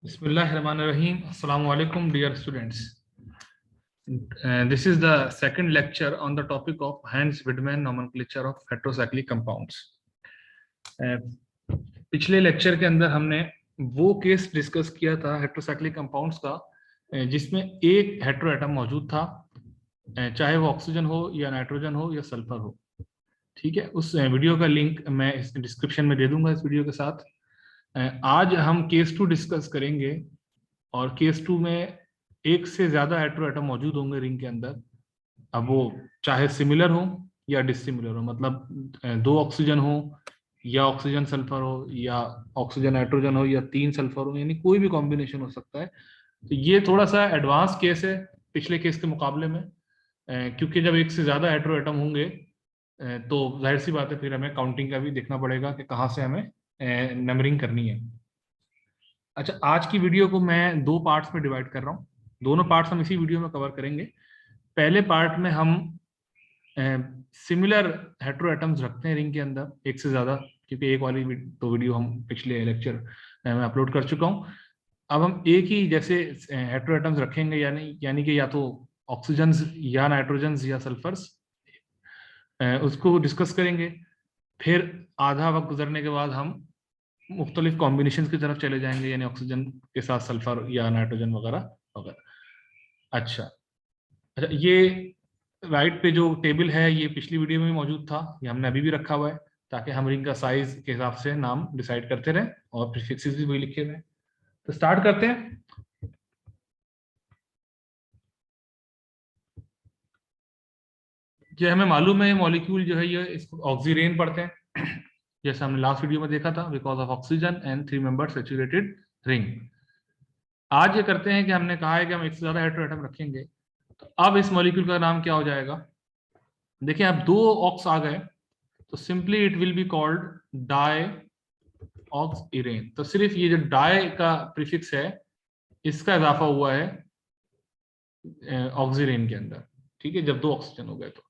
Bismillahirrahmanirrahim. Assalamu alaikum, dear students. This is the second lecture on the topic of Hans-Widman nomenclature of heterocyclic compounds. पिछले lecture के अंदर हमने वो case discuss किया था heterocyclic compounds का जिसमें एक हेटेरो एटम मौजूद था, चाहे वो ऑक्सीजन हो या नाइट्रोजन हो या सल्फर हो। ठीक है, उस वीडियो का लिंक मैं इस डिस्क्रिप्शन में दे दूंगा इस वीडियो के साथ। आज हम केस 2 डिस्कस करेंगे और केस 2 में एक से ज्यादा हेटेरो एटम मौजूद होंगे रिंग के अंदर। अब वो चाहे सिमिलर हो या डिसिमिलर हो, मतलब 2 ऑक्सीजन हो या ऑक्सीजन सल्फर हो या ऑक्सीजन नाइट्रोजन हो या 3 सल्फर हो, यानी कोई भी कॉम्बिनेशन हो सकता है। तो ये थोड़ा सा एडवांस केस है पिछले केस के मुकाबले में, क्योंकि जब एक से ज्यादा हेटेरो एटम होंगे तो जाहिर सी बात है फिर हमें काउंटिंग का भी देखना पड़ेगा कि कहाँ से हमें नंबरिंग करनी है। अच्छा, आज की वीडियो को मैं 2 पार्ट्स में डिवाइड कर रहा हूँ। दोनों पार्ट्स हम इसी वीडियो में कवर करेंगे। पहले पार्ट में हम सिमिलर हेटेरो एटम्स रखते हैं रिंग के अंदर एक से ज्यादा, क्योंकि एक वाली तो वीडियो हम पिछले लेक्चर में अपलोड कर चुका हूँ। अब हम एक ही जैसे हेटेरो एटम्स रखेंगे, यानी कि या तो ऑक्सीजन या नाइट्रोजन या सल्फर्स, उसको डिस्कस करेंगे। फिर आधा वक्त गुजरने के बाद हम मुख्तलिफ कॉम्बिनेशन की तरफ चले जाएंगे, यानी ऑक्सीजन के साथ सल्फर या नाइट्रोजन वगैरह वगैरह। अच्छा अच्छा, ये राइट पे जो टेबल है ये पिछली वीडियो में भी मौजूद था, ये हमने अभी भी रखा हुआ है ताकि हम रिंग का साइज के हिसाब से नाम डिसाइड करते रहें और प्रीफिक्सेस भी वही लिखे हुए हैं। तो स्टार्ट करते हैं। जो हमें मालूम है मॉलिक्यूल जो है ये इसको ऑक्सीरेन पढ़ते हैं, जैसे हमने लास्ट वीडियो में देखा था, because of oxygen and 3 member saturated ring. आज ये करते हैं कि हमने कहा है कि हम एक से ज्यादा हेटेरो एटम रखेंगे, तो अब इस मॉलिक्यूल का नाम क्या हो जाएगा। देखिए, अब 2 ऑक्स आ गए तो simply it will be called di oxirene. तो सिर्फ ये जो डाई का प्रीफिक्स है इसका इजाफा हुआ है ऑक्सीरेन के अंदर। ठीक है, जब 2 ऑक्सीजन हो गए तो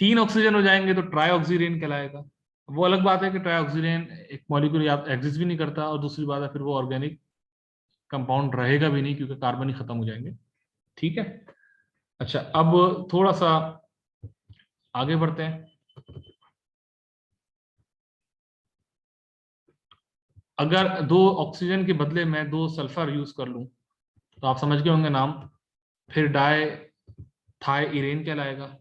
3 ऑक्सीजन हो जाएंगे तो ट्राई ऑक्सीरेन कहलाएगा। वो अलग बात है कि ट्राई ऑक्सीरेन एक मॉलिक्यूल या एग्जिस्ट भी नहीं करता, और दूसरी बात है फिर वो ऑर्गेनिक कंपाउंड रहेगा भी नहीं क्योंकि कार्बन ही खत्म हो जाएंगे। ठीक है। अच्छा, अब थोड़ा सा आगे बढ़ते हैं। अगर 2 ऑक्सीजन के बदले मैं 2 सल्फर यूज कर लूं तो आप समझ गए होंगे नाम, फिर डाई थाईरेन कहलाएगा।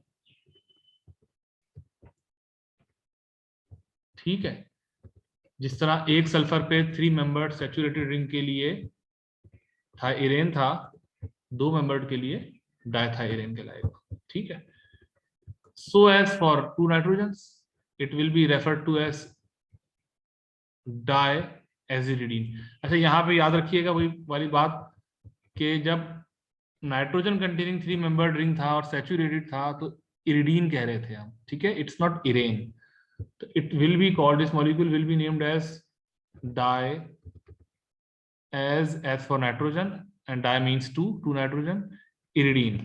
ठीक है, जिस तरह एक सल्फर पे 3 मेंबर्ड सैचुरेटेड रिंग के लिए थाईरेन था, 2 मेंबर्ड के लिए डाईथाईरेन कहलाएगा। ठीक है। So as for 2 nitrogens it will be referred to as di aziridine. अच्छा, यहाँ पे याद रखिएगा वही वाली बात कि जब नाइट्रोजन कंटेनिंग 3 मेंबर्ड रिंग था और सैचुरेटेड था तो इरिडीन कह रहे थे हम। ठीक है, इट्स नॉट इरेन। तो it will be called, this molecule will be named as di as for nitrogen, and di means 2 nitrogen, iridine.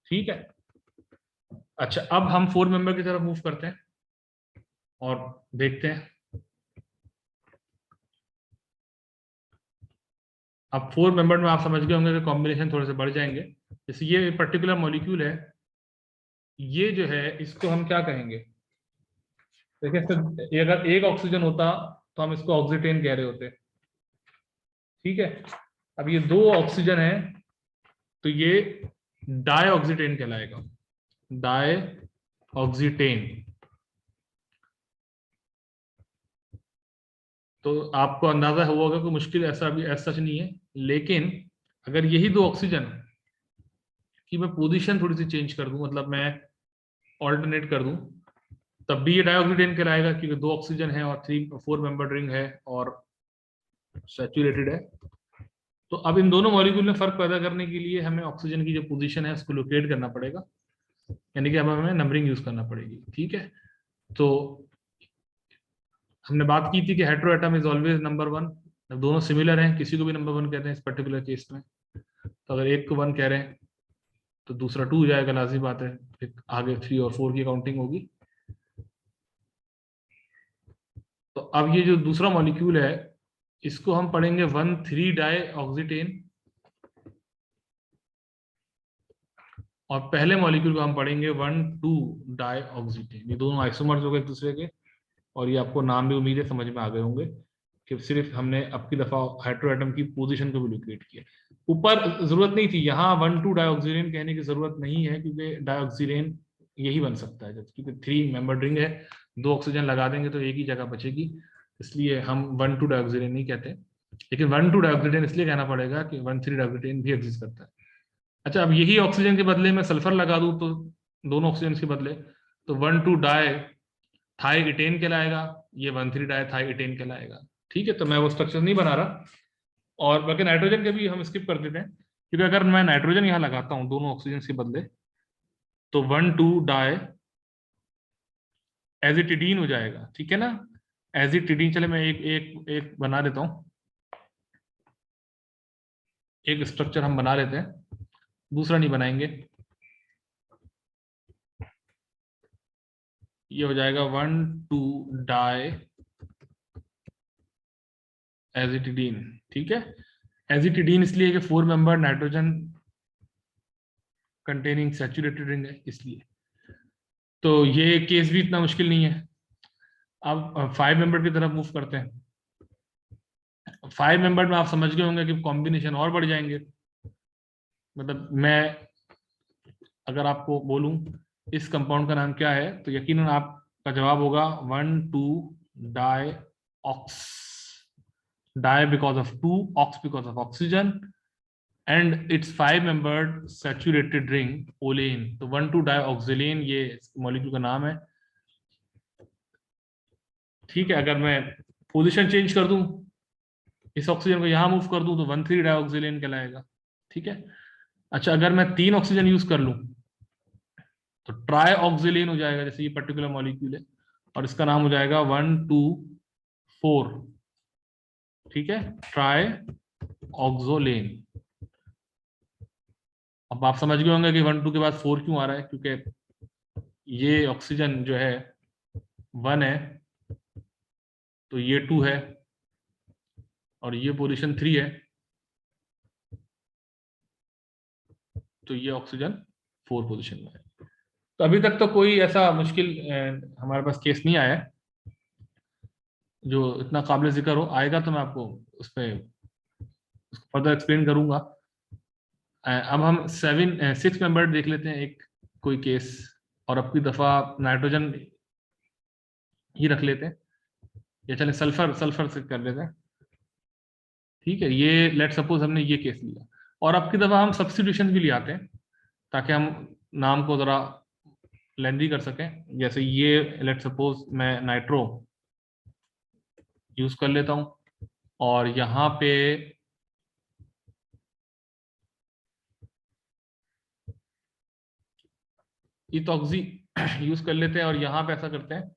ठीक है। अच्छा, अब हम 4 मेंबर की तरफ मूव करते हैं और देखते हैं। अब 4 मेंबर में आप समझ गए होंगे कि कॉम्बिनेशन थोड़े से बढ़ जाएंगे। जैसे ये पर्टिकुलर मॉलिक्यूल है, ये जो है इसको हम क्या कहेंगे। देखिए, अगर एक ऑक्सीजन होता तो हम इसको ऑक्सीटेन कह रहे होते। ठीक है, अब ये 2 ऑक्सीजन है तो ये डाई ऑक्सीटेन कहलाएगा, डाई ऑक्सीटेन। तो आपको अंदाजा हुआ होगा कि मुश्किल ऐसा भी ऐसा सच नहीं है, लेकिन अगर यही 2 ऑक्सीजन की मैं पोजीशन थोड़ी सी चेंज कर दूं, मतलब मैं ऑल्टरनेट कर दूं, तब भी ये डाइऑक्सीडेन कहलाएगा, क्योंकि 2 ऑक्सीजन है और 4 मेंबर रिंग है और सैचुरेटेड है। तो अब इन दोनों मॉलिक्यूल में फर्क पैदा करने के लिए हमें ऑक्सीजन की जो पोजीशन है उसको लोकेट करना पड़ेगा, यानी कि अब हमें नंबरिंग यूज करना पड़ेगी। ठीक है, तो हमने बात की थी कि hetero atom is always number 1। जब दोनों सिमिलर हैं किसी को भी नंबर 1 कहते हैं इस पर्टिकुलर केस में। तो अगर एक को 1 कह रहे हैं तो दूसरा 2 हो जाएगा, लाजिम बात है, फिर आगे 3 और 4 की काउंटिंग होगी। तो अब ये जो दूसरा मॉलिक्यूल है इसको हम पढ़ेंगे 1,3-डाइऑक्सीटेन, और पहले मॉलिक्यूल को हम पढ़ेंगे 1,2-डाइऑक्सीटेन। ये दोनों आइसोमर्स हो गए एक दूसरे के, और ये आपको नाम भी उम्मीद है समझ में आ गए होंगे कि सिर्फ हमने अब की दफा हेटेरोएटम की पोजीशन को भी लोकेट किया। ऊपर जरूरत नहीं थी, यहाँ 1,2-डाइऑक्सीरेन कहने की जरूरत नहीं है, क्योंकि डाइऑक्सीरेन यही बन सकता है, क्योंकि 3 मेंबर रिंग है, 2 ऑक्सीजन लगा देंगे तो एक ही जगह बचेगी, इसलिए हम 1,2-डाइऑक्सीरेन नहीं कहते। लेकिन 1,2-डाइऑक्सीरेन इसलिए कहना पड़ेगा कि 1,3-डाइऑक्सीरेन भी एग्जिस्ट करता है। अच्छा, अब यही ऑक्सीजन के बदले में सल्फर लगा दूं तो दोनों ऑक्सीजन के बदले, तो 1,2-डाई थाईएटेन कहलाएगा, ये 1,3-डाई थाईएटेन कहलाएगा। ठीक है, तो मैं वो स्ट्रक्चर नहीं बना रहा, और बाकी नाइट्रोजन के भी हम स्किप कर देते हैं, क्योंकि अगर मैं नाइट्रोजन यहाँ लगाता हूँ दोनों ऑक्सीजन के बदले, तो 1,2-डाई एजिटिडीन हो जाएगा। ठीक है ना, एजिटिडीन। चले मैं एक एक एक बना देता हूँ, एक स्ट्रक्चर हम बना लेते हैं, दूसरा नहीं बनाएंगे। ये हो जाएगा 1,2-डाई एजिटिडीन। ठीक है, एजिटिडीन इसलिए कि 4 member nitrogen containing saturated ring है, इसलिए। तो ये केस भी इतना मुश्किल नहीं है। अब 5 मेंबर की तरफ मूव करते हैं। 5 मेंबर में आप समझ गए होंगे कि कॉम्बिनेशन और बढ़ जाएंगे। मतलब मैं अगर आपको बोलूं इस कंपाउंड का नाम क्या है, तो यकीनन आपका जवाब होगा 1,2-डाई ox, di because of 2, ox because of oxygen, and it's 5 membered saturated ring olane. तो 1,2-डाइऑक्सिलेन ये मॉलिक्यूल का नाम है। ठीक है, अगर मैं पोजीशन चेंज कर दूं, इस ऑक्सीजन को यहां मूव कर दूं, तो 1,3-डाइऑक्सिलेन कहलाएगा। ठीक है। अच्छा, अगर मैं 3 ऑक्सीजन यूज कर लूं तो ट्राईऑक्सिलेन हो जाएगा, जैसे ये पर्टिकुलर मॉलिक्यूल है, और इसका नाम हो जाएगा 1,2,4। ठीक है, ट्राईऑक्सोलेन। अब आप समझ गए होंगे कि 1,2 के बाद 4 क्यों आ रहा है, क्योंकि ये ऑक्सीजन जो है 1 है, तो ये 2 है, और ये पोजीशन 3 है, तो ये ऑक्सीजन 4 पोजीशन में है। तो अभी तक तो कोई ऐसा मुश्किल हमारे पास केस नहीं आया है जो इतना काबिल जिक्र हो। आएगा तो मैं आपको उस पर फर्दर एक्सप्लेन करूंगा। अब हम 6 मेंबर देख लेते हैं, एक कोई केस, और अब की दफा नाइट्रोजन ही रख लेते हैं, या चले सल्फर से कर लेते हैं। ठीक है, ये लेट सपोज हमने ये केस लिया, और अब की दफा हम सब्स्टिट्यूशन भी ले आते हैं ताकि हम नाम को जरा लेंदी कर सकें। जैसे ये लेट सपोज मैं नाइट्रो यूज कर लेता हूं, और यहां पे इथॉक्सी यूज कर लेते हैं, और यहां पे ऐसा करते हैं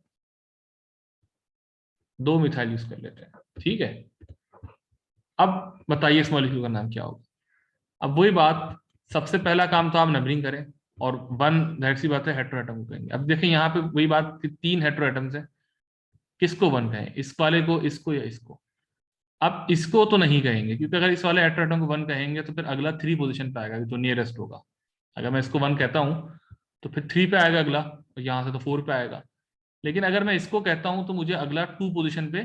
2 मिथाइल यूज कर लेते हैं। ठीक है, अब बताइए इस मॉलिक्यूल का नाम क्या होगा। अब वही बात, सबसे पहला काम तो आप नंबरिंग करें, और 1 जाहिर सी बात है हेटेरोएटम को कहेंगे। अब देखें यहाँ पे वही बात कि 3 हेटेरोएटम्स हैं, किसको 1 कहें, इस वाले को, इसको, या इसको। अब इसको तो नहीं कहेंगे, क्योंकि अगर इस वाले हेटेरोएटम को 1 कहेंगे तो फिर अगला 3 पोजीशन पे आएगा, जो नियरेस्ट होगा। अगर मैं इसको 1 कहता हूं तो फिर 3 पे आएगा अगला, और यहां से तो 4 पे आएगा। लेकिन अगर मैं इसको कहता हूं तो मुझे अगला 2 पोजीशन पे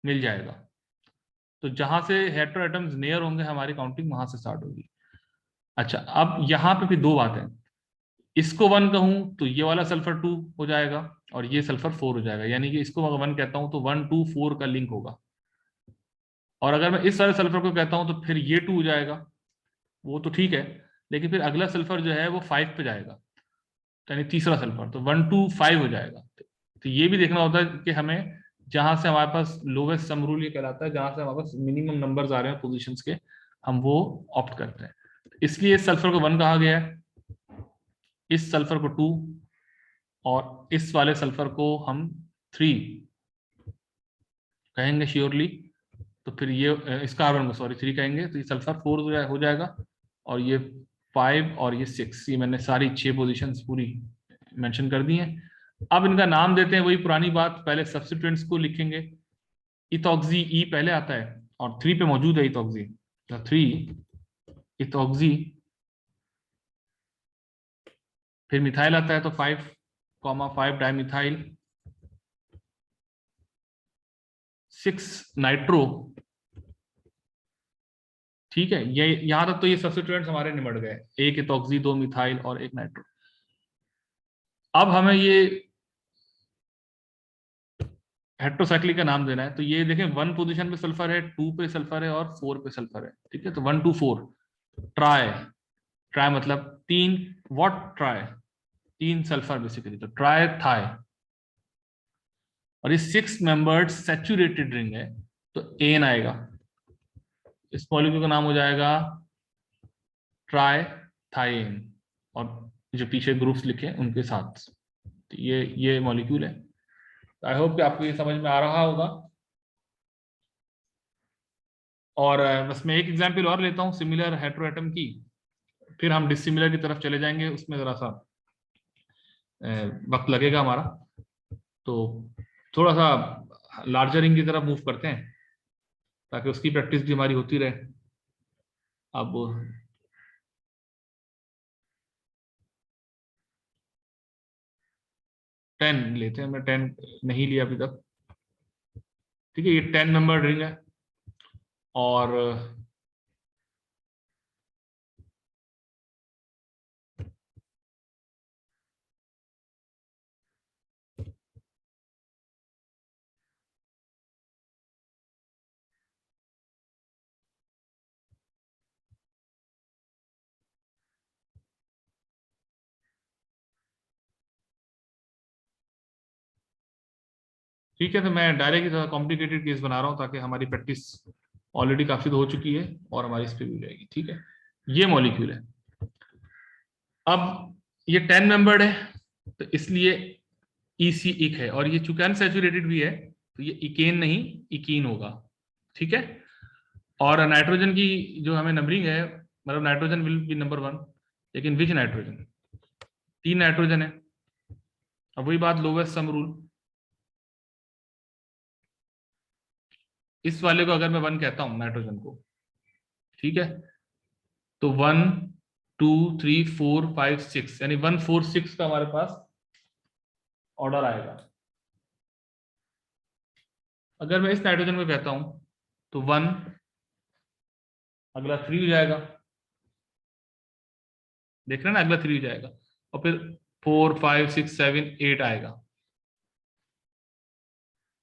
मिल जाएगा। तो जहां से हेटेरोएटम्स नियर होंगे हमारी काउंटिंग वहां से स्टार्ट होगी। अच्छा, अब यहाँ पे फिर 2 बातें, इसको 1 कहूं तो ये वाला सल्फर 2 हो जाएगा, और ये सल्फर 4 हो जाएगा। यानी कि इसको अगर 1 कहता हूं तो 1, 2, 4 का लिंक होगा, और अगर मैं इस वाले सल्फर को कहता हूं तो फिर ये 2 हो जाएगा। वो तो ठीक है, लेकिन फिर अगला सल्फर जो है वो 5 पे जाएगा, यानी तीसरा सल्फर, तो 1, 2, 5 हो जाएगा। तो ये भी देखना होता है कि हमें जहां से हमारे पास लोवेस्ट सम रूल ये कहलाता है, जहां से हमारे पास मिनिमम नंबर्स आ रहे हैं पोजीशंस के, हम वो ऑप्ट करते हैं। इसलिए इस सल्फर को 1 कहा गया है, इस सल्फर को 2, और इस वाले सल्फर को हम 3 कहेंगे श्योरली। तो फिर ये इस कार्बन को सॉरी 3 कहेंगे, तो ये सल्फर 4 हो जाएगा, और ये 5 और ये 6, ये मैंने सारी 6 पोजीशंस पूरी मेंशन कर दी हैं। अब इनका नाम देते हैं, वही पुरानी बात, पहले सब्स्टिट्यूएंट्स को लिखेंगे। इथॉक्सी, ई पहले आता है और 3 पे मौजूद है इथॉक्सी, तो 3 इथॉक्सी, फिर मिथाइल आता है तो 5,5 डाइमिथाइल, 6 नाइट्रो। ठीक है, ये यहां तक तो ये सब्स्टिट्यूएंट्स हमारे निमट गए, एक इथॉक्सी, 2 मिथाइल और 1 नाइट्रो। अब हमें ये हेट्रोसाइक्लिक का नाम देना है, तो ये देखें 1 पोजीशन पे सल्फर है, 2 पे सल्फर है और 4 पे सल्फर है। ठीक है, तो 1 2 4 ट्राई, ट्राई मतलब 3, व्हाट ट्राई, 3 सल्फर बेसिकली, तो ट्राई थाई। और ये 6 मेंबर्ड सैचुरेटेड रिंग है, तो एन आएगा, इस मॉलिक्यूल का नाम हो जाएगा ट्राई थाइन, और जो पीछे ग्रुप्स लिखे उनके साथ, तो ये मॉलिक्यूल है। आई होप कि आपको ये समझ में आ रहा होगा। और बस मैं एक एग्जांपल और लेता हूँ सिमिलर हेटेरोएटम की, फिर हम डिसिमिलर की तरफ चले जाएंगे, उसमें जरा सा वक्त लगेगा हमारा, तो थोड़ा सा लार्जर रिंग की तरफ मूव करते हैं ताकि उसकी प्रैक्टिस भी हमारी होती रहे। अब 10 लेते हैं, मैं 10 नहीं लिया अभी तक। ठीक है, ये 10 मेंबर रिंग है, और ठीक है, तो मैं डायरेक्ट कॉम्प्लिकेटेड केस बना रहा हूँ ताकि हमारी प्रैक्टिस ऑलरेडी काफी तो हो चुकी है और हमारी इस पे भी हो जाएगी। ठीक है, ये मॉलिक्यूल है। अब ये 10 मेंबर्ड है, तो इसलिए ईसी इक है, और ये चूंकि अनसैचुरेटेड भी है तो ये इकेन नहीं इकीन होगा। ठीक है, और नाइट्रोजन की जो हमें नंबरिंग है, मतलब नाइट्रोजन विल बी नंबर 1, लेकिन विच नाइट्रोजन, 3 नाइट्रोजन है। अब वही बात, लोवेस्ट सम रूल, इस वाले को अगर मैं 1 कहता हूं नाइट्रोजन को, ठीक है, तो 1 2 3 4 5 6, यानी 1 4 6 का हमारे पास ऑर्डर आएगा। अगर मैं इस नाइट्रोजन को कहता हूं तो 1, अगला 3 हो जाएगा, देख रहे हैं ना, अगला 3 हो जाएगा, और फिर 4 5 6 7 8 आएगा,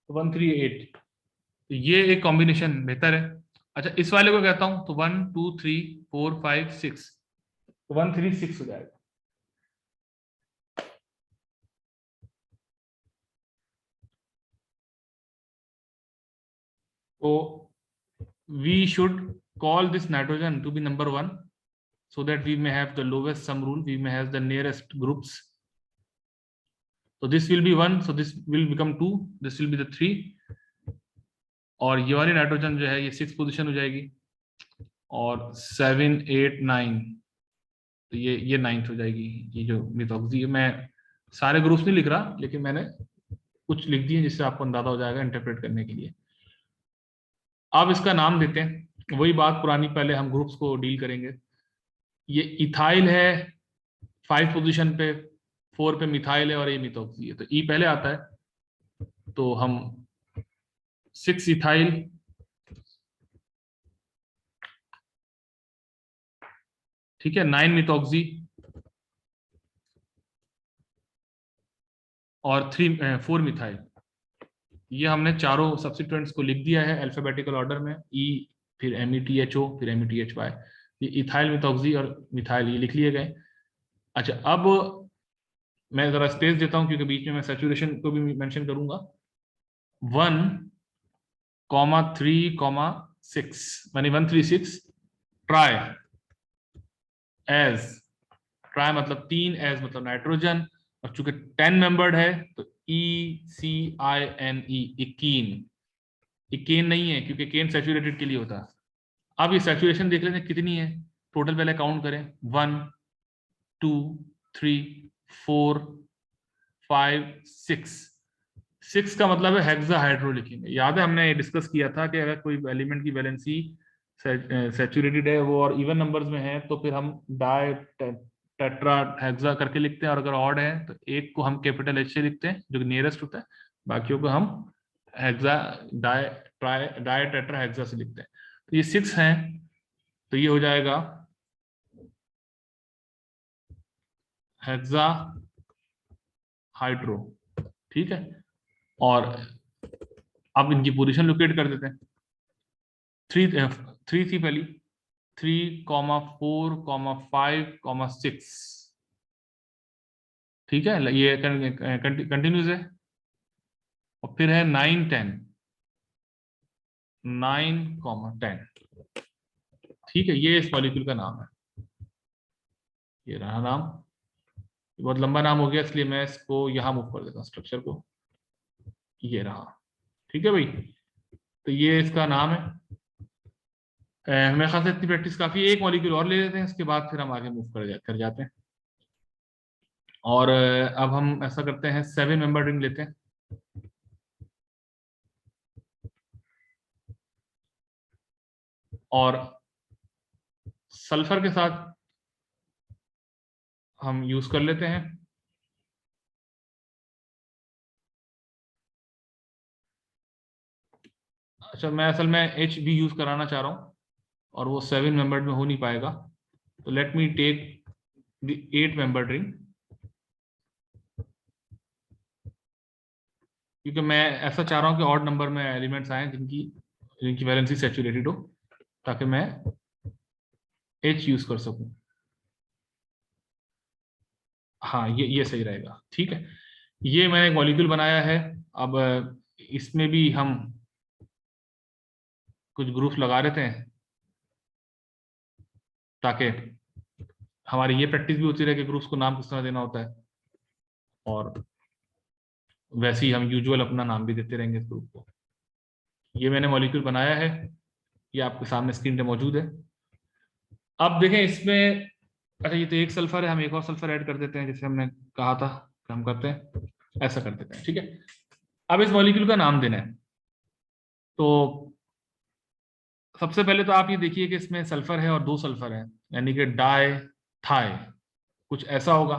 तो 1 3 8, तो ये एक कॉम्बिनेशन बेहतर है। अच्छा, इस वाले को कहता हूं तो 1 2 3 4 5 6, तो 1 3 6 हो जाएगा। तो we should call this nitrogen to be number 1, so that we may have the lowest sum rule, we may have the nearest groups. So this will be 1, so this will become 2, this will be the 3, और ये वाली nitrogen जो है ये 6 position हो जाएगी, और 7 8 9, तो ये 9th हो जाएगी। ये जो मिथॉक्सी, मैं सारे ग्रुप्स नहीं लिख रहा, लेकिन मैंने कुछ लिख दिए जिससे आपको अंदाजा हो जाएगा इंटरप्रेट करने के लिए। अब इसका नाम देते हैं, वही बात पुरानी, पहले हम ग्रुप्स को डील करेंगे। ये इथाइल है 5 पोजीशन पे, 4 पे मिथाइल है और ये मिथॉक्सी है, तो ई पहले आता है, तो हम 6 इथाइल, ठीक है, 9 मिथॉक्सी और 4 मिथाइल। ये हमने चारों सब्सिट्यूएंट्स को लिख दिया है अल्फाबेटिकल ऑर्डर में, ई, फिर METHO, फिर METHY, ये इथाइल मिथॉक्सी और मिथाइल ये लिख लिए गए। अच्छा, अब मैं जरा स्पेस देता हूं क्योंकि बीच में मैं सैचुरेशन को भी मेंशन करूंगा। 1 3 6, यानी 1 3 6 ट्राई एज, ट्राई मतलब 3, एज मतलब नाइट्रोजन, और चूंकि 10 मेंबर्ड है तो ECINE, इकीन, इकेन नहीं है क्योंकि केन सैचुरेटेड के लिए होता है। अब ये सैचुरेशन देख लेते हैं कितनी है, टोटल पहले काउंट करें, 1 2 3 4 5 6 6 का मतलब है हेक्साहाइड्रो लिखेंगे। याद है हमने डिस्कस किया था कि अगर कोई एलिमेंट की वैलेंसी सैचुरेटेड है वो और इवन नंबर्स में है तो फिर हम डाई टेट्रा हेक्सा करके लिखते हैं, और अगर ऑड है तो एक को हम कैपिटल एच से लिखते हैं जो नियरेस्ट होता है, बाकियों को हम हेक्सा डाई टेट्रा हेक्सा से लिखते हैं। तो ये 6 हैं, तो ये हो जाएगा हेक्सा हाइड्रो। ठीक है, और अब इनकी पोजीशन लोकेट कर देते हैं। 3 थी पहली, 3,4,5,6। ठीक है, ये कंटिन्यूस है। और फिर है 9 10, 9,10। ठीक है, ये इस मॉलिक्यूल का नाम है। ये रहा नाम, बहुत लंबा नाम हो गया इसलिए मैं इसको यहां मूव कर देता हूँ स्ट्रक्चर को। ये रहा। ठीक है भाई, तो ये इसका नाम है। मेरे ख्याल से इतनी प्रैक्टिस काफी है। एक मॉलिक्यूल और ले लेते हैं, इसके बाद फिर हम आगे मूव कर जाते हैं। और अब हम ऐसा करते हैं, 7 मेंबर रिंग लेते हैं। और सल्फर के साथ हम यूज कर लेते हैं। अच्छा, मैं असल में एच भी यूज कराना चाह रहा हूं और वो 7 मेंबर्ड में हो नहीं पाएगा, तो let me take the 8 membered ring, क्योंकि मैं ऐसा चाह रहा हूं कि ऑड नंबर में एलिमेंट्स आए जिनकी वैलेंसी सैचुरेटेड हो, ताकि मैं एच यूज कर सकूं। हाँ, ये सही रहेगा। ठीक है, ये मैंने एक मॉलिक्यूल बनाया है। अब इसमें भी हम कुछ ग्रुप्स लगा देते हैं ताकि हमारी ये प्रैक्टिस भी होती रहे कि ग्रुप्स को नाम किस तरह देना होता है, और वैसे ही हम यूजुअल अपना नाम भी देते रहेंगे इस ग्रुप को। ये मैंने मॉलिक्यूल बनाया है, ये आपके सामने स्क्रीन पे मौजूद है। अब देखें इसमें, अच्छा ये तो एक सल्फर है, हम एक और सल्फर ऐड कर देते हैं, जैसे हमने कहा था कि हम करते हैं, ऐसा कर देते हैं। ठीक है, अब इस मॉलिक्यूल का नाम देना है। तो सबसे पहले तो आप ये देखिए कि इसमें सल्फर है और 2 सल्फर है, यानी कि डाई थाई कुछ ऐसा होगा।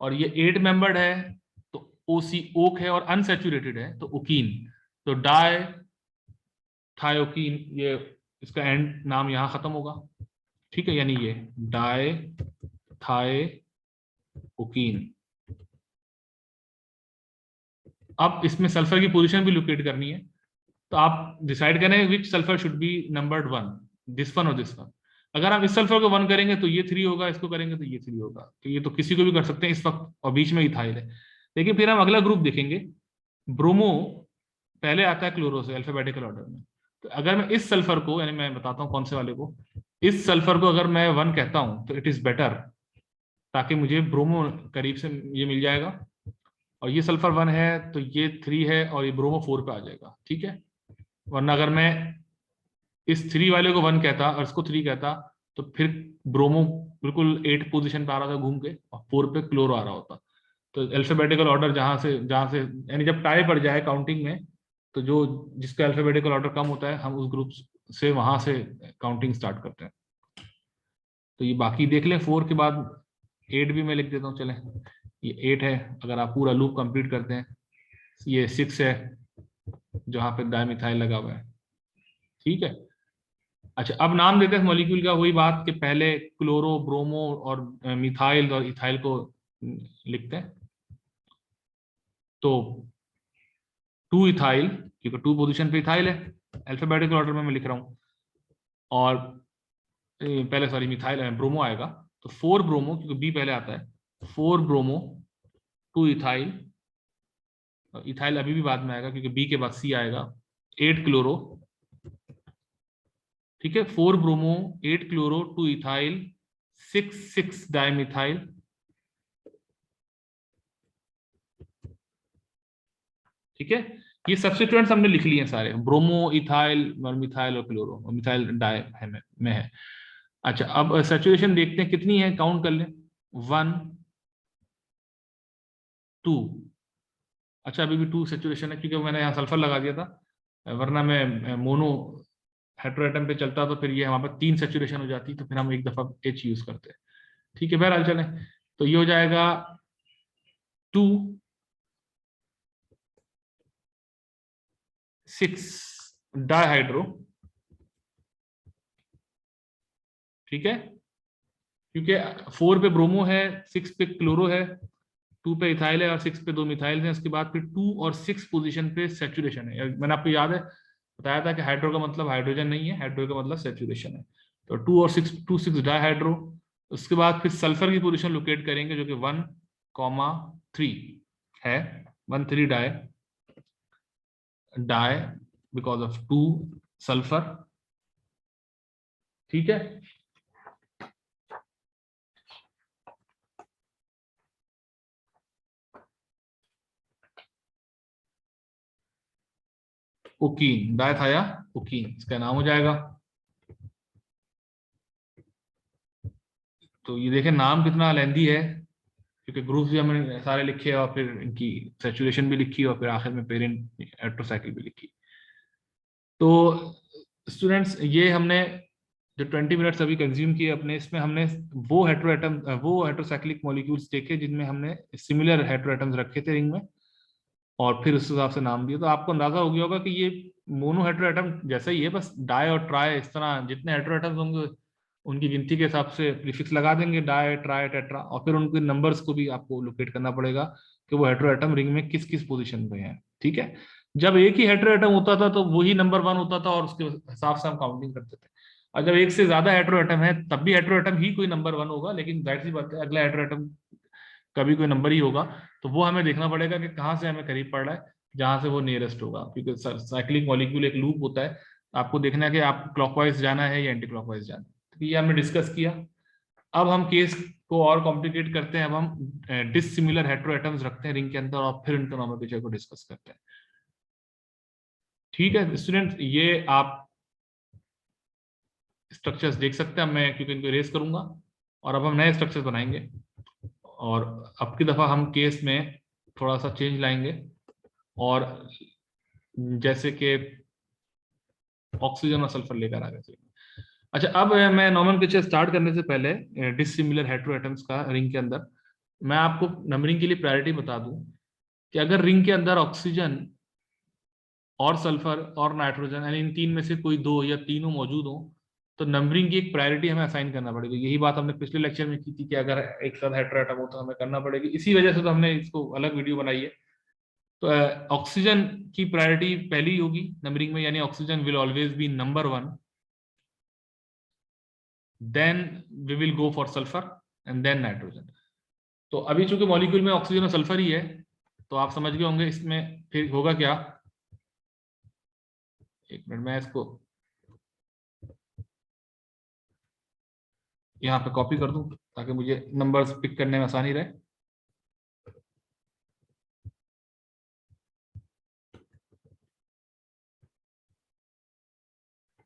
और ये 8 मेंबर्ड है, तो ओसी ओक है और अनसैचुरेटेड है तो ओकीन, तो डाई थायोकीन, ये इसका एंड नाम यहां खत्म होगा। ठीक है, यानी ये डाई थाई ओकीन। अब इसमें सल्फर की पोजीशन भी लोकेट करनी है, तो आप डिसाइड करें which sulphur should be numbered 1, this one और दिस वन। अगर आप इस सल्फर को 1 करेंगे तो ये 3 होगा, इसको करेंगे तो ये 3 होगा, तो ये तो किसी को भी कर सकते हैं इस वक्त, और बीच में इथाइल है। लेकिन फिर हम अगला ग्रुप देखेंगे, ब्रोमो पहले आता है क्लोरो से अल्फाबेटिकल ऑर्डर में। तो अगर मैं इस सल्फर को, यानी मैं बताता हूँ कौन से वाले को, इस सल्फर को अगर मैं 1 कहता हूं तो इट इज बेटर, ताकि मुझे ब्रोमो करीब से ये मिल जाएगा। और ये सल्फर 1 है तो ये 3 है और ये ब्रोमो 4 पे आ जाएगा। ठीक है, वरना अगर मैं इस 3 वाले को 1 कहता और इसको 3 कहता तो फिर ब्रोमो बिल्कुल 8 पोजीशन पे आ रहा था घूम के, और 4 पे क्लोरो आ रहा होता। तो अल्फाबेटिकल ऑर्डर जहां से यानी जब टाई पड़ जाए काउंटिंग में, तो जो जिसका अल्फाबेटिकल ऑर्डर कम होता है हम उस ग्रुप से वहां से काउंटिंग स्टार्ट करते हैं। तो ये बाकी देख लें, 4 के बाद 8 भी मैं लिख देता हूँ, चलें। ये 8 है अगर आप पूरा लूप कंप्लीट करते हैं। ये 6 है जहां पे डाइमिथाइल लगा हुआ है। ठीक है, अच्छा अब नाम देते हैं मॉलिक्यूल का, वही बात कि पहले क्लोरो ब्रोमो और मिथाइल और इथाइल को लिखते हैं। तो 2 इथाइल, क्योंकि 2 पोजीशन पे इथाइल है, अल्फाबेटिकल ऑर्डर में मैं लिख रहा हूं। और पहले सॉरी मिथाइल ब्रोमो आएगा, तो 4 ब्रोमो, क्योंकि बी पहले आता है, 4 ब्रोमो 2 इथाइल, इथाइल अभी भी बाद में आएगा क्योंकि बी के बाद सी आएगा, 8 क्लोरो। ठीक है, 4 ब्रोमो 8 क्लोरो 2 इथाइल 6 डाइमिथाइल। ठीक है, ये सब्स्टिट्यूएंट्स हमने लिख लिए हैं सारे, ब्रोमो इथाइल और मिथाइल और क्लोरो, और मिथाइल डाई है में है। अच्छा अब सैचुरेशन देखते हैं कितनी है, काउंट कर लें, 1 2 अच्छा अभी भी 2 सेचुरेशन है क्योंकि मैंने यहाँ सल्फर लगा दिया था, वरना मैं मोनो हेट्रोएटम पे चलता तो फिर ये वहां पर 3 सेचुरेशन हो जाती, तो फिर हम एक दफा H यूज करते हैं। ठीक है, बहरहाल चलें, तो ये हो जाएगा 2,6 डाइहाइड्रो। ठीक है, क्योंकि 4 पे ब्रोमो है, 6 पे क्लोरो है, 2 पे इथाइल है और 6 पे 2 मिथाइल है। उसके बाद फिर 2 और 6 पोजीशन पे सेचुरेशन है। मैंने आपको याद है बताया था कि हाइड्रो का मतलब हाइड्रोजन नहीं है, हाइड्रो का मतलब सेचुरेशन है। तो 2 और 6, 2,6 डाइहाइड्रो। उसके बाद फिर सल्फर की पोजीशन लोकेट करेंगे जो कि 1,3 है, 1,3 di, di because of 2 sulphur. ठीक है, ओकीन, डाई था या ओकीन इसका नाम हो जाएगा। तो ये देखें नाम कितना लेंदी है, क्योंकि ग्रुप्स भी हमने सारे लिखे और फिर इनकी सेचुरेशन भी लिखी और फिर आखिर में पेरेंट हेट्रोसाइकिल भी लिखी। तो स्टूडेंट्स ये हमने जो 20 मिनट्स अभी कंज्यूम किए अपने, इसमें हमने वो हेट्रोसाइक्लिक मॉलिक्यूल्स देखे जिनमें हमने सिमिलर हेट्रोएटम्स रखे थे रिंग में, और फिर उस हिसाब से नाम दिया। तो आपको अंदाजा हो गया होगा कि ये मोनो हेट्रोएटम जैसा ही है, बस डाई और ट्राई इस तरह जितने हेट्रोएटम्स होंगे उनकी गिनती के हिसाब से प्रीफिक्स लगा देंगे, डाई ट्राई टेट्रा, और फिर उनके नंबर्स को भी आपको लोकेट करना पड़ेगा कि वो हेट्रोएटम रिंग में किस किस पोजीशन पे है। ठीक है, जब एक ही हेट्रोएटम होता था तो वही नंबर 1 होता था और उसके हिसाब से हम काउंटिंग करते थे। और जब एक से ज्यादा हेट्रोएटम है तब भी हेट्रोएटम ही कोई नंबर 1 होगा, लेकिन जाहिर सी बात है अगला हेट्रोएटम कभी कोई नंबर ही होगा। तो वो हमें देखना पड़ेगा कि कहाँ से हमें करीब पड़ रहा है, जहां से वो नियरेस्ट होगा, क्योंकि साइक्लिक मॉलिक्यूल एक लूप होता है। आपको देखना है कि आपको क्लॉकवाइज जाना है या एंटी क्लॉकवाइज जाना है। तो ये हमने डिस्कस किया। अब हम केस को और कॉम्प्लिकेट करते हैं। अब हम डिसिमिलर हेट्रोएटम्स रखते हैं रिंग के अंदर और फिर उनके नोमेनक्लेचर को डिस्कस करते हैं। ठीक है स्टूडेंट, ये आप स्ट्रक्चर्स देख सकते हैं। मैं क्योंकि इनको इरेज करूंगा और अब हम नए स्ट्रक्चर्स बनाएंगे, और अब की दफा हम केस में थोड़ा सा चेंज लाएंगे, और जैसे कि ऑक्सीजन और सल्फर लेकर आ गए। अच्छा, अब मैं नोमेनक्लेचर स्टार्ट करने से पहले डिसिमिलर हेट्रोएटम्स का रिंग के अंदर मैं आपको नंबरिंग के लिए प्रायोरिटी बता दूं कि अगर रिंग के अंदर ऑक्सीजन और सल्फर और नाइट्रोजन यानी इन 3 में से कोई 2 या तीनों मौजूद हो तो नंबरिंग की एक प्रायोरिटी हमें असाइन करना पड़ेगा। यही बात हमने पिछले लेक्चर में की थी कि अगर एक साथ हेट्रोएटम हो तो हमें करना पड़ेगी। इसी वजह से तो हमने इसको अलग वीडियो बनाई है। तो ऑक्सीजन की प्रायोरिटी पहली होगी नंबरिंग में, यानी oxygen will always be number 1, then we will go for sulphur and then nitrogen. तो अभी चूंकि मॉलिक्यूल में ऑक्सीजन और सल्फर ही है तो आप समझ गए होंगे इसमें फिर होगा क्या। एक मिनट, मैं इसको यहाँ पे कॉपी कर दूं ताकि मुझे नंबर्स पिक करने में आसानी रहे।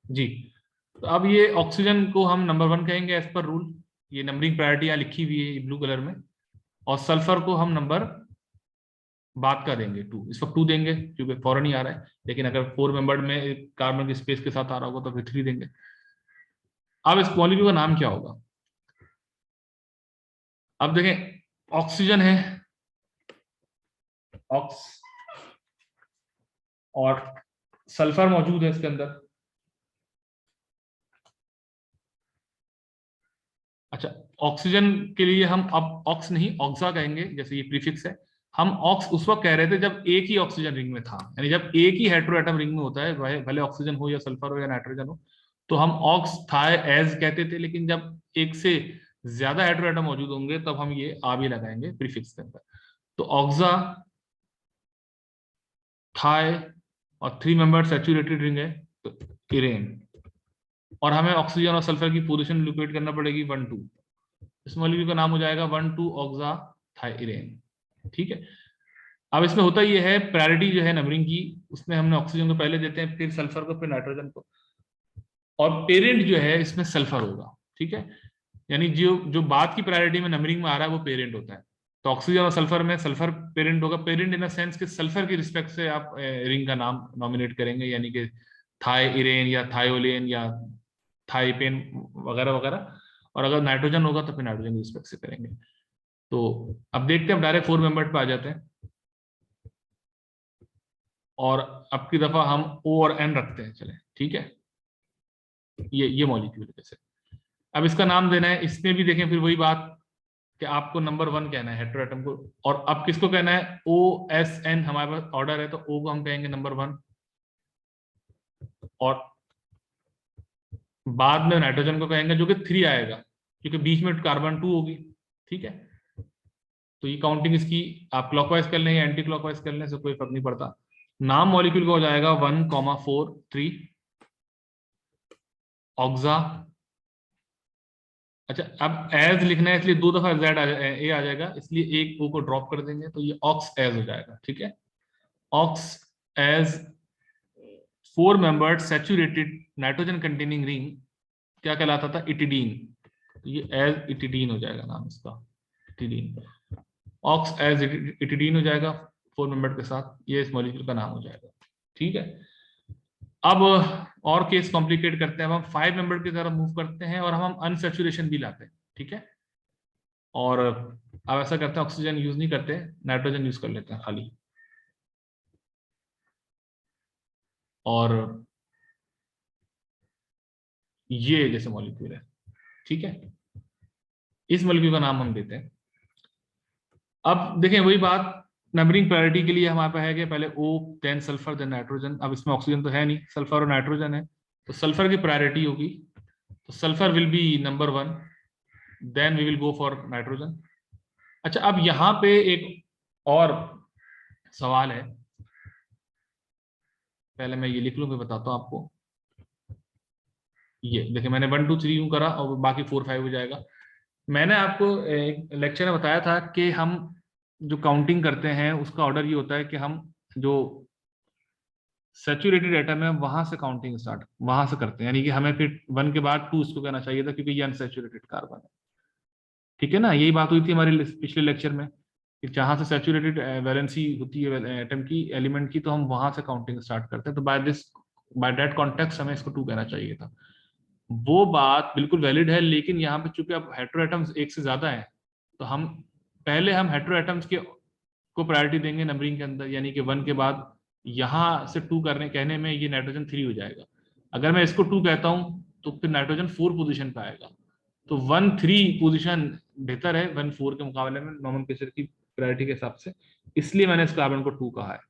जी, तो अब ये ऑक्सीजन को हम नंबर 1 कहेंगे एज पर रूल। ये नंबरिंग प्रायोरिटी यहाँ लिखी हुई है ब्लू कलर में। और सल्फर को हम नंबर बाद का देंगे 2, इस वक्त 2 देंगे क्योंकि फौरन ही आ रहा है, लेकिन अगर 4 मेंबर्ड में कार्बन की स्पेस के साथ आ रहा होगा तो फिर 3 देंगे। अब इस मॉलिक्यूल का नाम क्या होगा। अब देखें ऑक्सीजन है, ऑक्स, और सल्फर मौजूद है इसके अंदर। अच्छा, ऑक्सीजन के लिए हम अब ऑक्स नहीं ऑक्सा कहेंगे, जैसे ये प्रीफिक्स है। हम ऑक्स उस वक्त कह रहे थे जब एक ही ऑक्सीजन रिंग में था, यानी जब एक ही हेट्रोएटम रिंग में होता है, भले ऑक्सीजन हो या सल्फर हो या नाइट्रोजन हो, तो हम ऑक्स थाई एज कहते थे। लेकिन जब एक से ज्यादा हेट्रोएटम मौजूद होंगे तब हम ये आ भी लगाएंगे प्रीफिक्स के अंदर। तो ऑक्सा, थाई, और 3 मेंबर सैचुरेटेड रिंग है तो इरेन। और हमें ऑक्सीजन और सल्फर की पोजीशन लोकेट करना पड़ेगी 1,2। इस मॉलिक्यूल का नाम हो जाएगा 1,2 ऑक्सा थायरेन। ठीक है, अब इसमें होता ये है प्रायोरिटी जो है नंबरिंग की, उसमें हमने ऑक्सीजन को पहले देते हैं, फिर सल्फर को, फिर नाइट्रोजन को, और पेरेंट जो है इसमें सल्फर होगा। ठीक है, यानी जो जो बाद की प्रायोरिटी में नंबरिंग में आ रहा है वो पेरेंट होता है। तो ऑक्सीजन और सल्फर में सल्फर पेरेंट होगा, पेरेंट इन द सेंस कि सल्फर की रिस्पेक्ट से आप रिंग का नाम नॉमिनेट करेंगे, यानी कि थाईरेन या थायोलेन या थाईपेन वगैरह वगैरह। और अगर नाइट्रोजन होगा तो फिर नाइट्रोजन की रिस्पेक्ट से करेंगे। तो अब देखते हैं, डायरेक्ट 4 मेंबर्ड पे आ जाते हैं, और अब की दफा हम O और N रखते हैं, चले ठीक है। ये मॉलिक्यूल जैसे अब इसका नाम देना है, इसमें भी देखें फिर वही बात कि आपको नंबर 1 कहना है हेटेरोएटम को, और अब किसको कहना है, OSN हमारे पास ऑर्डर है, तो O को हम कहेंगे नंबर 1, और बाद में नाइट्रोजन को कहेंगे जो कि 3 आएगा, क्योंकि बीच में कार्बन 2 होगी, ठीक है। तो ये काउंटिंग इसकी आप क्लॉकवाइज कर लें या एंटी क्लॉकवाइज कर लें, से कोई फर्क नहीं पड़ता। नाम मॉलिक्यूल का हो जाएगा 1,4,3 ऑक्सा। अच्छा, अब एज लिखना है इसलिए 2 दफा जेड ए आ जाएगा, इसलिए एक ओ को ड्रॉप कर देंगे, तो ये ऑक्स एज हो जाएगा, ठीक है। Ox as 4 membered saturated nitrogen containing ring क्या कहलाता था, इटिडीन। तो ये एज इटिडीन हो जाएगा नाम इसका, इटिडीन। ऑक्स एज इटिडीन हो जाएगा 4 मेंबर्ड के साथ, ये इस मॉलिक्यूल का नाम हो जाएगा, ठीक है। अब और केस कॉम्प्लिकेट करते हैं, अब हम 5 मेंबर की तरफ मूव करते हैं और हम अनसैचुरेशन भी लाते हैं, ठीक है। और अब ऐसा करते हैं, ऑक्सीजन यूज नहीं करते, नाइट्रोजन यूज कर लेते हैं खाली। और ये जैसे मॉलिक्यूल है, ठीक है, इस मॉलिक्यूल का नाम हम देते हैं। अब देखें वही बात, नंबरिंग प्रायोरिटी के लिए हमारे पास है कि पहले O, then sulphur, then nitrogen. अब इसमें ऑक्सीजन तो है नहीं, सल्फर और नाइट्रोजन है, तो सल्फर की प्रायोरिटी होगी, तो sulphur will be number 1, then we will go for nitrogen. अच्छा, अब यहां पे एक और सवाल है, पहले मैं ये लिख लूं फिर बताता हूं आपको। ये देखिए, मैंने 1 2 3 यूं करा और बाकी 4 5 हो जाएगा। मैंने आपको एक लेक्चर में बताया था कि हम जो काउंटिंग करते हैं उसका ऑर्डर ये होता है कि हम जो सैचुरेटेड एटम है वहां से काउंटिंग स्टार्ट वहां से करते हैं, यानी कि हमें फिर 1 के बाद 2 इसको कहना चाहिए था, क्योंकि ये अनसैचुरेटेड कार्बन है, ठीक है ना। यही बात हुई थी हमारे पिछले लेक्चर में कि जहां से सैचुरेटेड वैलेंसी होती है एटम की, एलिमेंट की, तो हम वहां से काउंटिंग स्टार्ट करते हैं। तो बाय दैट कॉन्टेक्स्ट हमें इसको 2 कहना चाहिए था। वो बात बिल्कुल वैलिड है, लेकिन यहाँ पे चूंकि अब हेटेरोएटम्स एक से ज्यादा है, तो हम हेटेरोएटम्स के को प्रायोरिटी देंगे नंबरिंग के अंदर, यानी कि 1 के बाद यहाँ से 2 करने कहने में ये नाइट्रोजन 3 हो जाएगा। अगर मैं इसको 2 कहता हूँ तो फिर नाइट्रोजन 4 पोजीशन पे आएगा, तो 1 3 पोजीशन बेहतर है 1 4 के मुकाबले में नोमेनक्लेचर की प्रायोरिटी के हिसाब से, इसलिए मैंने इस कार्बन को 2 कहा है,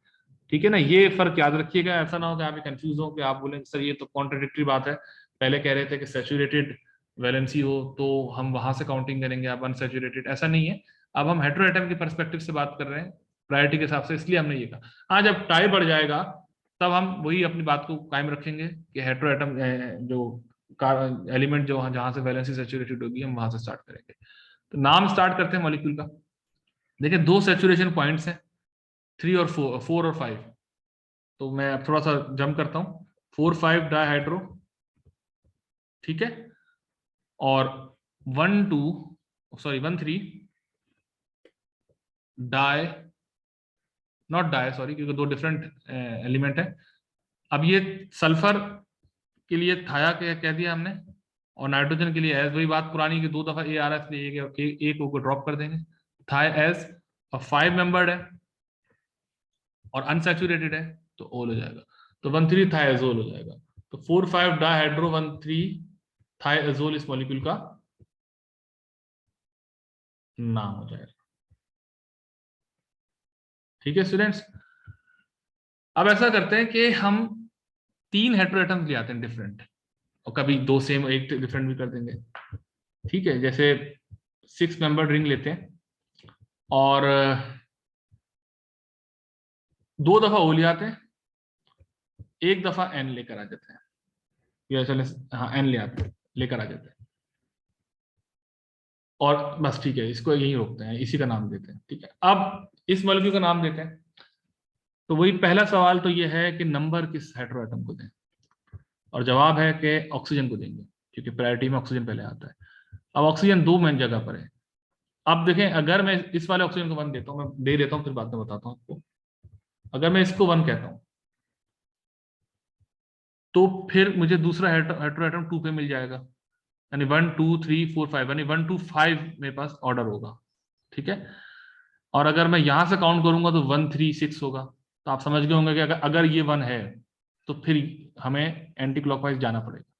ठीक है ना। ये फर्क याद रखिएगा, ऐसा ना हो कि आप कंफ्यूज हो कि आप बोलेंगे सर ये तो कॉन्ट्राडिक्टरी बात है, पहले कह रहे थे कि सैचुरेटेड वैलेंसी हो तो हम वहां से काउंटिंग करेंगे, अब अनसैचुरेटेड, ऐसा नहीं है। अब हम हेटेरोएटम के पर्सपेक्टिव से बात कर रहे हैं प्रायोरिटी के हिसाब से, इसलिए हमने ये कहा। आज जब टाई बढ़ जाएगा तब हम वही अपनी बात को कायम रखेंगे कि हेटेरोएटम जो एलिमेंट जो जहां से वैलेंसी सैचुरेटेड होगी हम वहां से स्टार्ट करेंगे। तो नाम स्टार्ट करते हैं मॉलिक्यूल का। देखिए 2 सैचुरेशन पॉइंट्स हैं, 3 और 4 और 5। तो मैं अब थोड़ा सा जंप करता हूं, 4 5 डाइहाइड्रो, ठीक है, और 1 2 sorry 1 3 di, not di sorry, क्योंकि 2 डिफरेंट एलिमेंट है। अब ये सल्फर के लिए थाया कह दिया हमने, और नाइट्रोजन के लिए एज, वही बात पुरानी की 2 दफा ए आ रहा है इसलिए एक को ड्रॉप कर देंगे, थाई एज। और 5 मेंबर्ड है और अनसैचुरेटेड है तो ओल हो जाएगा, तो 1 3 थाइazole हो जाएगा। तो 4 5 डाइहाइड्रो 1 3 थाइazole इस मॉलिक्यूल का नाम हो जाएगा, ठीक है स्टूडेंट्स। अब ऐसा करते हैं कि हम 3 हेटेरोएटम्स ले आते हैं डिफरेंट, और कभी 2 सेम एक डिफरेंट भी कर देंगे, ठीक है। जैसे 6 मेंबर्ड रिंग लेते हैं और 2 दफा ओ ले आते हैं, 1 दफा एन लेकर आ जाते हैं, या चले हाँ एन ले आते हैं, लेकर आ जाते हैं, और बस ठीक है, इसको यही रोकते हैं, इसी का नाम देते हैं, ठीक है। अब इस मॉलिक्यूल का नाम देते हैं, तो वही पहला सवाल तो ये है कि नंबर किस हेटेरोएटम को दें, और जवाब है कि ऑक्सीजन को देंगे, क्योंकि प्रायोरिटी में ऑक्सीजन पहले आता है। अब ऑक्सीजन 2 मेन जगह पर है। अब देखें, अगर मैं इस वाले ऑक्सीजन को 1 देता हूं, मैं दे देता हूं फिर बाद में बताता हूं आपको। अगर मैं इसको 1 कहता हूं तो फिर मुझे दूसरा हेटेरोएटम 2 पे मिल जाएगा, यानी 1 2 3 4 5, यानी 1 2 5 मेरे पास ऑर्डर होगा। ठीक है। और अगर मैं यहां से काउंट करूंगा तो 1 3 6 होगा। तो आप समझ गए होंगे कि अगर ये 1 है तो फिर हमें एंटी क्लॉकवाइज जाना पड़ेगा।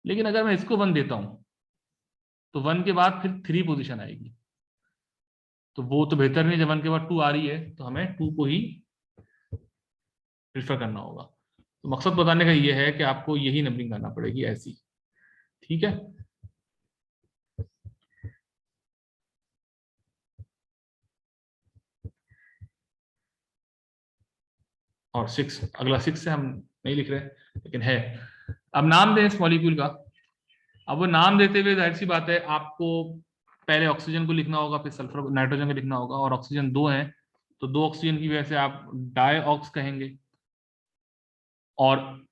लेकिन अगर मैं इसको 1 देता हूं तो 1 के बाद फिर 3 पोजीशन आएगी, तो वो तो बेहतर नहीं, जब 1 के बाद 2 आ रही है तो हमें 2 को ही प्रिफर करना होगा। तो मकसद बताने का ये है कि आपको यही नंबरिंग करना पड़ेगी ऐसी। ठीक है। और 6, अगला 6 से हम नहीं लिख रहे लेकिन है। अब नाम दें इस मॉलिक्यूल का। अब वो नाम देते हुए जाहिर सी बात है आपको पहले ऑक्सीजन को लिखना होगा, फिर सल्फर नाइट्रोजन को लिखना होगा, और ऑक्सीजन 2 है तो 2 ऑक्सीजन की वजह से आप डाईऑक्स कहेंगे, और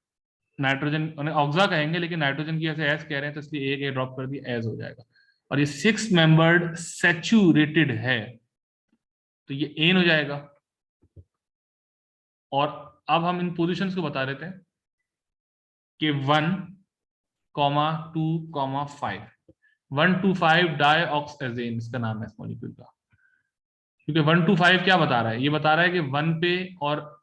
नाइट्रोजन ऑक्सा कहेंगे, लेकिन नाइट्रोजन की वजह से एस कह रहे हैं तो इसलिए एक ए ड्रॉप कर दिया, एस हो जाएगा। और ये 6 मेंबर्ड सैचुरेटेड है तो ये एन हो जाएगा। और अब हम इन पोजिशन को बता देते हैं कि 1 2 5, 1 2 5 डाईऑक्सएजेन इसका नाम है इस मॉलिक्यूल का। क्योंकि 1 2 5 क्या बता रहा है, ये बता रहा है कि 1 पे, और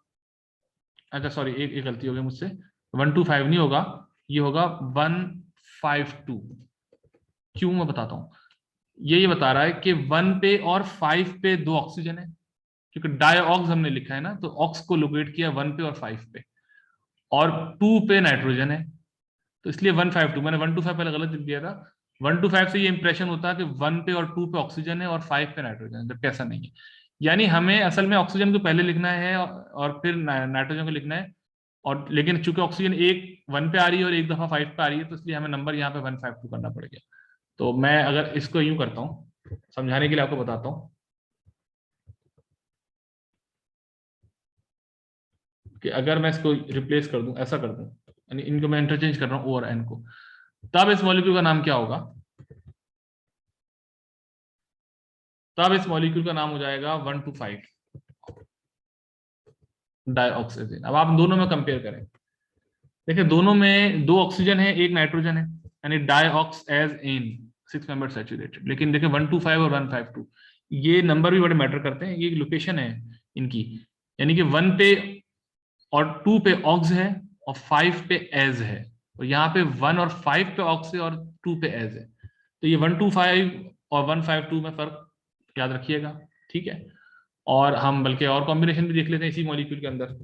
अच्छा सॉरी, एक गलती हो गई मुझसे, 1 2 5 नहीं होगा, ये होगा 1 5 2। क्यों, मैं बताता हूं। ये बता रहा है कि 1 पे और 5 पे 2 ऑक्सीजन है, क्योंकि डाईऑक्स हमने लिखा है ना, तो ऑक्स को लोकेट किया 1 पे और 5 पे, और 2 पे नाइट्रोजन है, तो इसलिए 1 5 2। मैंने 1 2 5 पहले गलत लिख दिया था। 1 2 5 से ये इंप्रेशन होता है कि 1 पे और 2 पे ऑक्सीजन है और 5 पे नाइट्रोजन है, जबकि ऐसा नहीं है। यानी हमें असल में ऑक्सीजन को पहले लिखना है और फिर नाइट्रोजन को लिखना है। और लेकिन चूंकि ऑक्सीजन एक 1 पे आ रही है और एक दफा 5 पे आ रही है, तो इसलिए हमें नंबर यहाँ पे 1 5 2 करना पड़ेगा। तो मैं अगर इसको यूं करता हूं, समझाने के लिए आपको बताता हूं कि अगर मैं इसको रिप्लेस कर दूं, ऐसा कर दूं, यानी इनको मैं इंटरचेंज कर रहा हूं ओ और एन को, तब इस मॉलिक्यूल का नाम क्या होगा? तब इस मॉलिक्यूल का नाम हो जाएगा 1 2 5 डाईऑक्सीजन। अब आप दोनों में कंपेयर करें, देखिए दोनों में 2 ऑक्सीजन है, एक नाइट्रोजन है, यानी डाईऑक्स एज एन 6 मेंबर सैचुरेटेड। लेकिन देखिए 1 2 5 और 1 5 2 ये नंबर भी बड़े मैटर करते हैं, ये लोकेशन है इनकी। यानी कि 1 पे और 2 पे ऑक्स है और 5 पे एज है, और यहाँ पे 1 और 5 पे ऑक्स है और 2 पे एज है। तो ये 1 2 5 और 1 5 2 में फर्क याद रखिएगा। ठीक है। और हम बल्कि और कॉम्बिनेशन भी देख लेते हैं इसी मॉलिक्यूल के अंदर,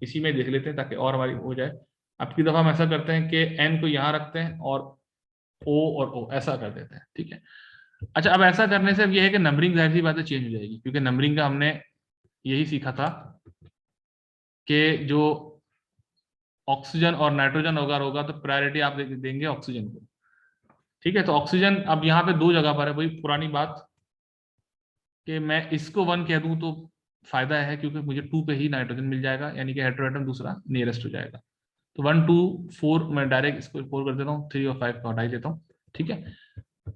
इसी में देख लेते हैं ताकि और हमारी हो जाए। अब की दफा हम ऐसा करते हैं कि एन को यहाँ रखते हैं और ओ और ओ ऐसा कर देते हैं। ठीक है। अच्छा, अब ऐसा करने से अब यह है कि नंबरिंग जाहिर सी बात है चेंज हो जाएगी, क्योंकि नंबरिंग का हमने यही सीखा था कि जो ऑक्सीजन और नाइट्रोजन अगर होगा तो प्रायोरिटी आप देंगे ऑक्सीजन को। ठीक है। तो ऑक्सीजन अब यहाँ पे 2 जगह पर है, वही पुरानी बात कि मैं इसको 1 कह दूं तो फायदा है, क्योंकि मुझे 2 पे ही नाइट्रोजन मिल जाएगा, यानी कि हेटेरोएटम दूसरा नियरेस्ट हो जाएगा। तो 1 2 4 मैं डायरेक्ट इसको 4 कर देता हूँ, 3 और 5 को हटा ही देता हूँ। ठीक है।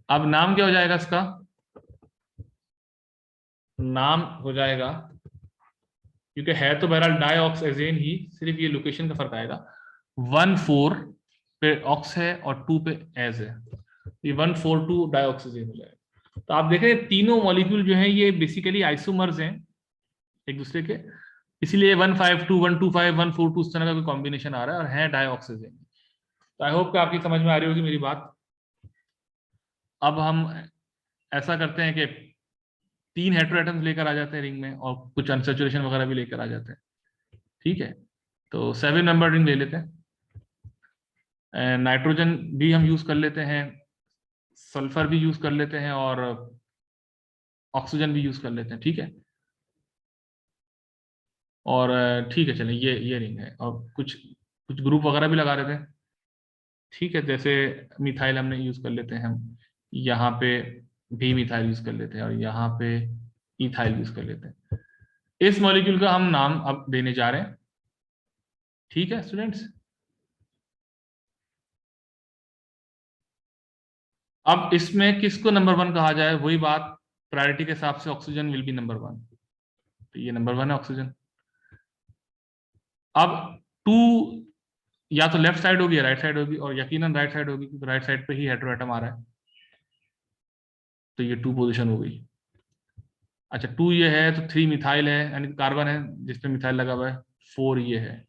अब नाम क्या हो जाएगा इसका? नाम हो जाएगा, क्योंकि है तो बहरहाल डाईऑक्सीजन ही, सिर्फ ये लोकेशन का फर्क आएगा। 1 4 पे ऑक्स है और 2 पे एज है, ये 1 4 2 डाईऑक्सीजन हो जाएगा। तो आप देख रहे हैं तीनों मॉलिक्यूल जो हैं ये बेसिकली आइसोमर्स हैं एक दूसरे के, इसीलिए 1 5 2 1 2 5 1 4 2 इस तरह का कोई कॉम्बिनेशन आ रहा है और है डाईऑक्सीजन। तो आई होप कि आपकी समझ में आ रही होगी मेरी बात। अब हम ऐसा करते हैं कि 3 हेटेरोएटम्स लेकर आ जाते हैं रिंग में, और कुछ अनसैचुरेशन वगैरह भी लेकर आ जाते हैं। ठीक है। तो 7 नंबर रिंग ले लेते हैं, नाइट्रोजन भी हम यूज कर लेते हैं, सल्फर भी यूज कर लेते हैं, और ऑक्सीजन भी यूज कर लेते हैं। ठीक है। और ठीक है, चलें, ये रिंग है, और कुछ कुछ ग्रुप वगैरह भी लगा देते हैं। ठीक है। जैसे मिथाइल हमने यूज कर लेते हैं हम, यहाँ पे भी मिथाइल यूज कर लेते हैं, और यहाँ पे इथाइल यूज कर लेते हैं। इस मॉलिक्यूल का हम नाम अब देने जा रहे हैं। ठीक है स्टूडेंट्स। अब इसमें किसको नंबर 1 कहा जाए, वही बात, प्रायोरिटी के हिसाब से ऑक्सीजन विल बी नंबर 1, तो ये नंबर 1 है ऑक्सीजन। अब 2 या तो लेफ्ट साइड होगी या राइट साइड होगी, और यकीनन राइट साइड होगी क्योंकि राइट साइड पे ही हेटेरोएटम आ रहा है, तो ये 2 पोजीशन हो गई। अच्छा 2 ये है तो 3 मिथाइल है, यानी कार्बन है जिसपे मिथाइल लगा हुआ है, 4 ये है।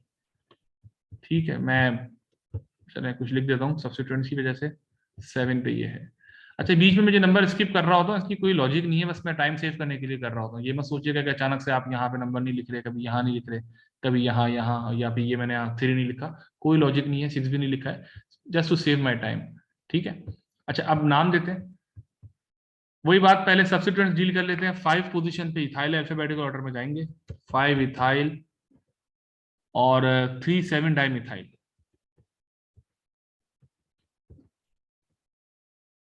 ठीक है, मैं चलिए कुछ लिख देता हूँ सब्स्टिट्यूएंट्स की वजह से, 7 पे ये है। अच्छा बीच में मुझे नंबर स्किप कर रहा होता हूँ, इसकी कोई लॉजिक नहीं है, बस मैं टाइम सेव करने के लिए कर रहा होता हूँ। ये मत सोचिएगा कि अचानक से आप यहाँ पे नंबर नहीं लिख रहे, कभी यहाँ नहीं लिख रहे, कभी यहाँ यहाँ, या फिर ये मैंने यहाँ 3 नहीं लिखा, कोई लॉजिक नहीं है, 6 भी नहीं लिखा है, just to save my time. ठीक है, अच्छा अब नाम देते हैं, वही बात, पहले सब्स्टिट्यूएंट्स डील कर लेते हैं। 5 पोजीशन पे इथाइल अल्फाबेटिकल ऑर्डर में जाएंगे, 5 इथाइल और 3 7 डाइमिथाइल।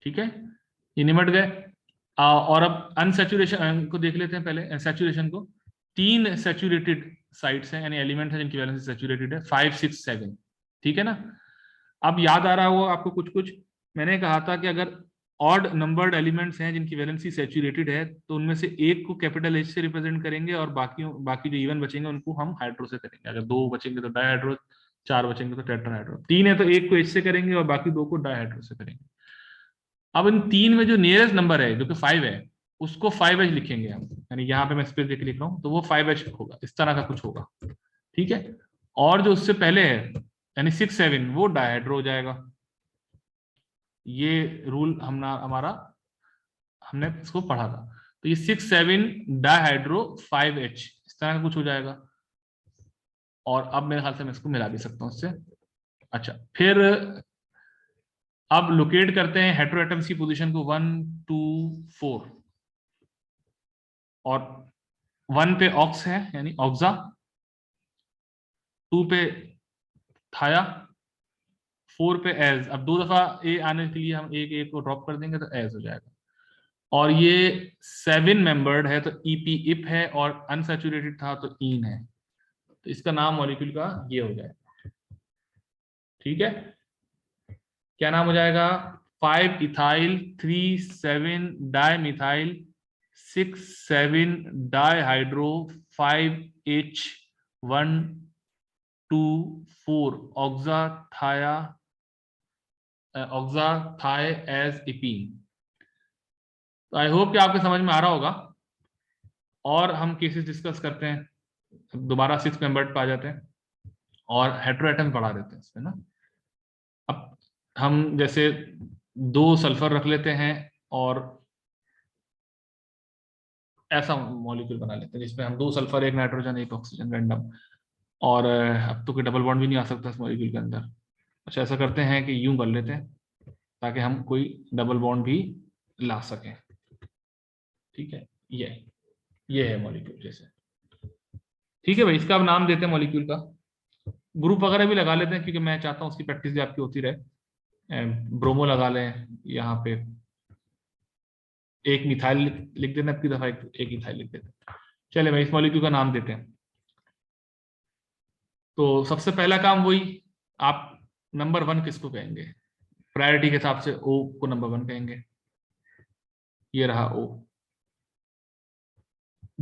ठीक है, ये निमट गए। और अब अनसेचुरेशन को देख लेते हैं, पहले सैचुरेशन को। 3 सैचुरेटेड साइट्स हैं, यानी एलिमेंट है जिनकी वैलेंसी सैचुरेटेड है, 5 6 7। ठीक है ना, अब याद आ रहा होगा आपको कुछ कुछ, मैंने कहा था कि अगर ऑड नंबर्ड एलिमेंट्स हैं जिनकी वैलेंसी सैचुरेटेड है, तो उनमें से एक को कैपिटल एच से रिप्रेजेंट करेंगे और बाकी बाकी जो इवन बचेंगे उनको हम हाइड्रो से करेंगे। अगर 2 बचेंगे तो डाइहाइड्रो, 4 बचेंगे तो टेट्राहाइड्रो, 3 है तो एक को एच से करेंगे और बाकी 2 को डाइहाइड्रो से करेंगे। अब इन 3 में जो नियरेस्ट नंबर है जो कि 5 है, उसको 5H लिखेंगे हम, यानी यहाँ पे मैं स्पेस देके लिख रहा हूँ, तो वो 5H होगा, इस तरह का कुछ होगा। ठीक है, और जो उससे पहले है यानी 6 7, वो डायहाइड्रो हो जाएगा। ये रूल हमारा हमने इसको पढ़ा था, तो ये 6 7 डायहाइड्रो 5H, इस तरह का कुछ हो जाएगा। और अब मेरे ख्याल से मैं इसको मिला भी सकता हूँ इससे। अच्छा फिर अब लोकेट करते हैं हेटेरोएटम्स की पोजीशन को, 1 2 4, और 1 पे ऑक्स है यानी ऑक्सा, 2 पे थाया, 4 पे एज। अब 2 दफा ए आने के लिए हम एक एक को ड्रॉप कर देंगे तो एज हो जाएगा। और ये 7 मेंबर्ड है तो ईपी इप है, और अनसैचुरेटेड था तो इन है, तो इसका नाम मॉलिक्यूल का ये हो जाएगा। ठीक है, क्या नाम हो जाएगा, 5 इथाइल 3 7 डाइमिथाइल 6 7 डाइहाइड्रो 5H 1 2 4 ऑक्सा थाया, ऑक्सा थाय एज इपीन। तो आई होप कि आपके समझ में आ रहा होगा। और हम केसेस डिस्कस करते हैं, दोबारा 6 मेंबर्ड पे आ जाते हैं और हेटेरोएटम बढ़ा देते हैं इसमें ना। अब हम जैसे 2 सल्फर रख लेते हैं और ऐसा मॉलिक्यूल बना लेते हैं जिसमें हम 2 सल्फर 1 नाइट्रोजन 1 ऑक्सीजन रैंडम, और अब तो कोई डबल बॉन्ड भी नहीं आ सकता इस मॉलिक्यूल के अंदर। अच्छा ऐसा करते हैं कि यूं कर लेते हैं ताकि हम कोई डबल बॉन्ड भी ला सकें। ठीक है, ये है मॉलिक्यूल जैसे। ठीक है भाई, इसका अब नाम देते हैं मॉलिक्यूल का, ग्रुप वगैरह भी लगा लेते हैं क्योंकि मैं चाहता हूँ उसकी प्रैक्टिस भी आपकी होती रहे। ब्रोमो लगा लें यहाँ पे, एक मिथाइल लिख देना, अपनी दफा एक इथाइल लिख देते हैं। चले भाई, इस मॉलिक्यूल का नाम देते हैं। तो सबसे पहला काम वही, आप नंबर 1 किसको कहेंगे, प्रायोरिटी के हिसाब से ओ को नंबर 1 कहेंगे, ये रहा ओ।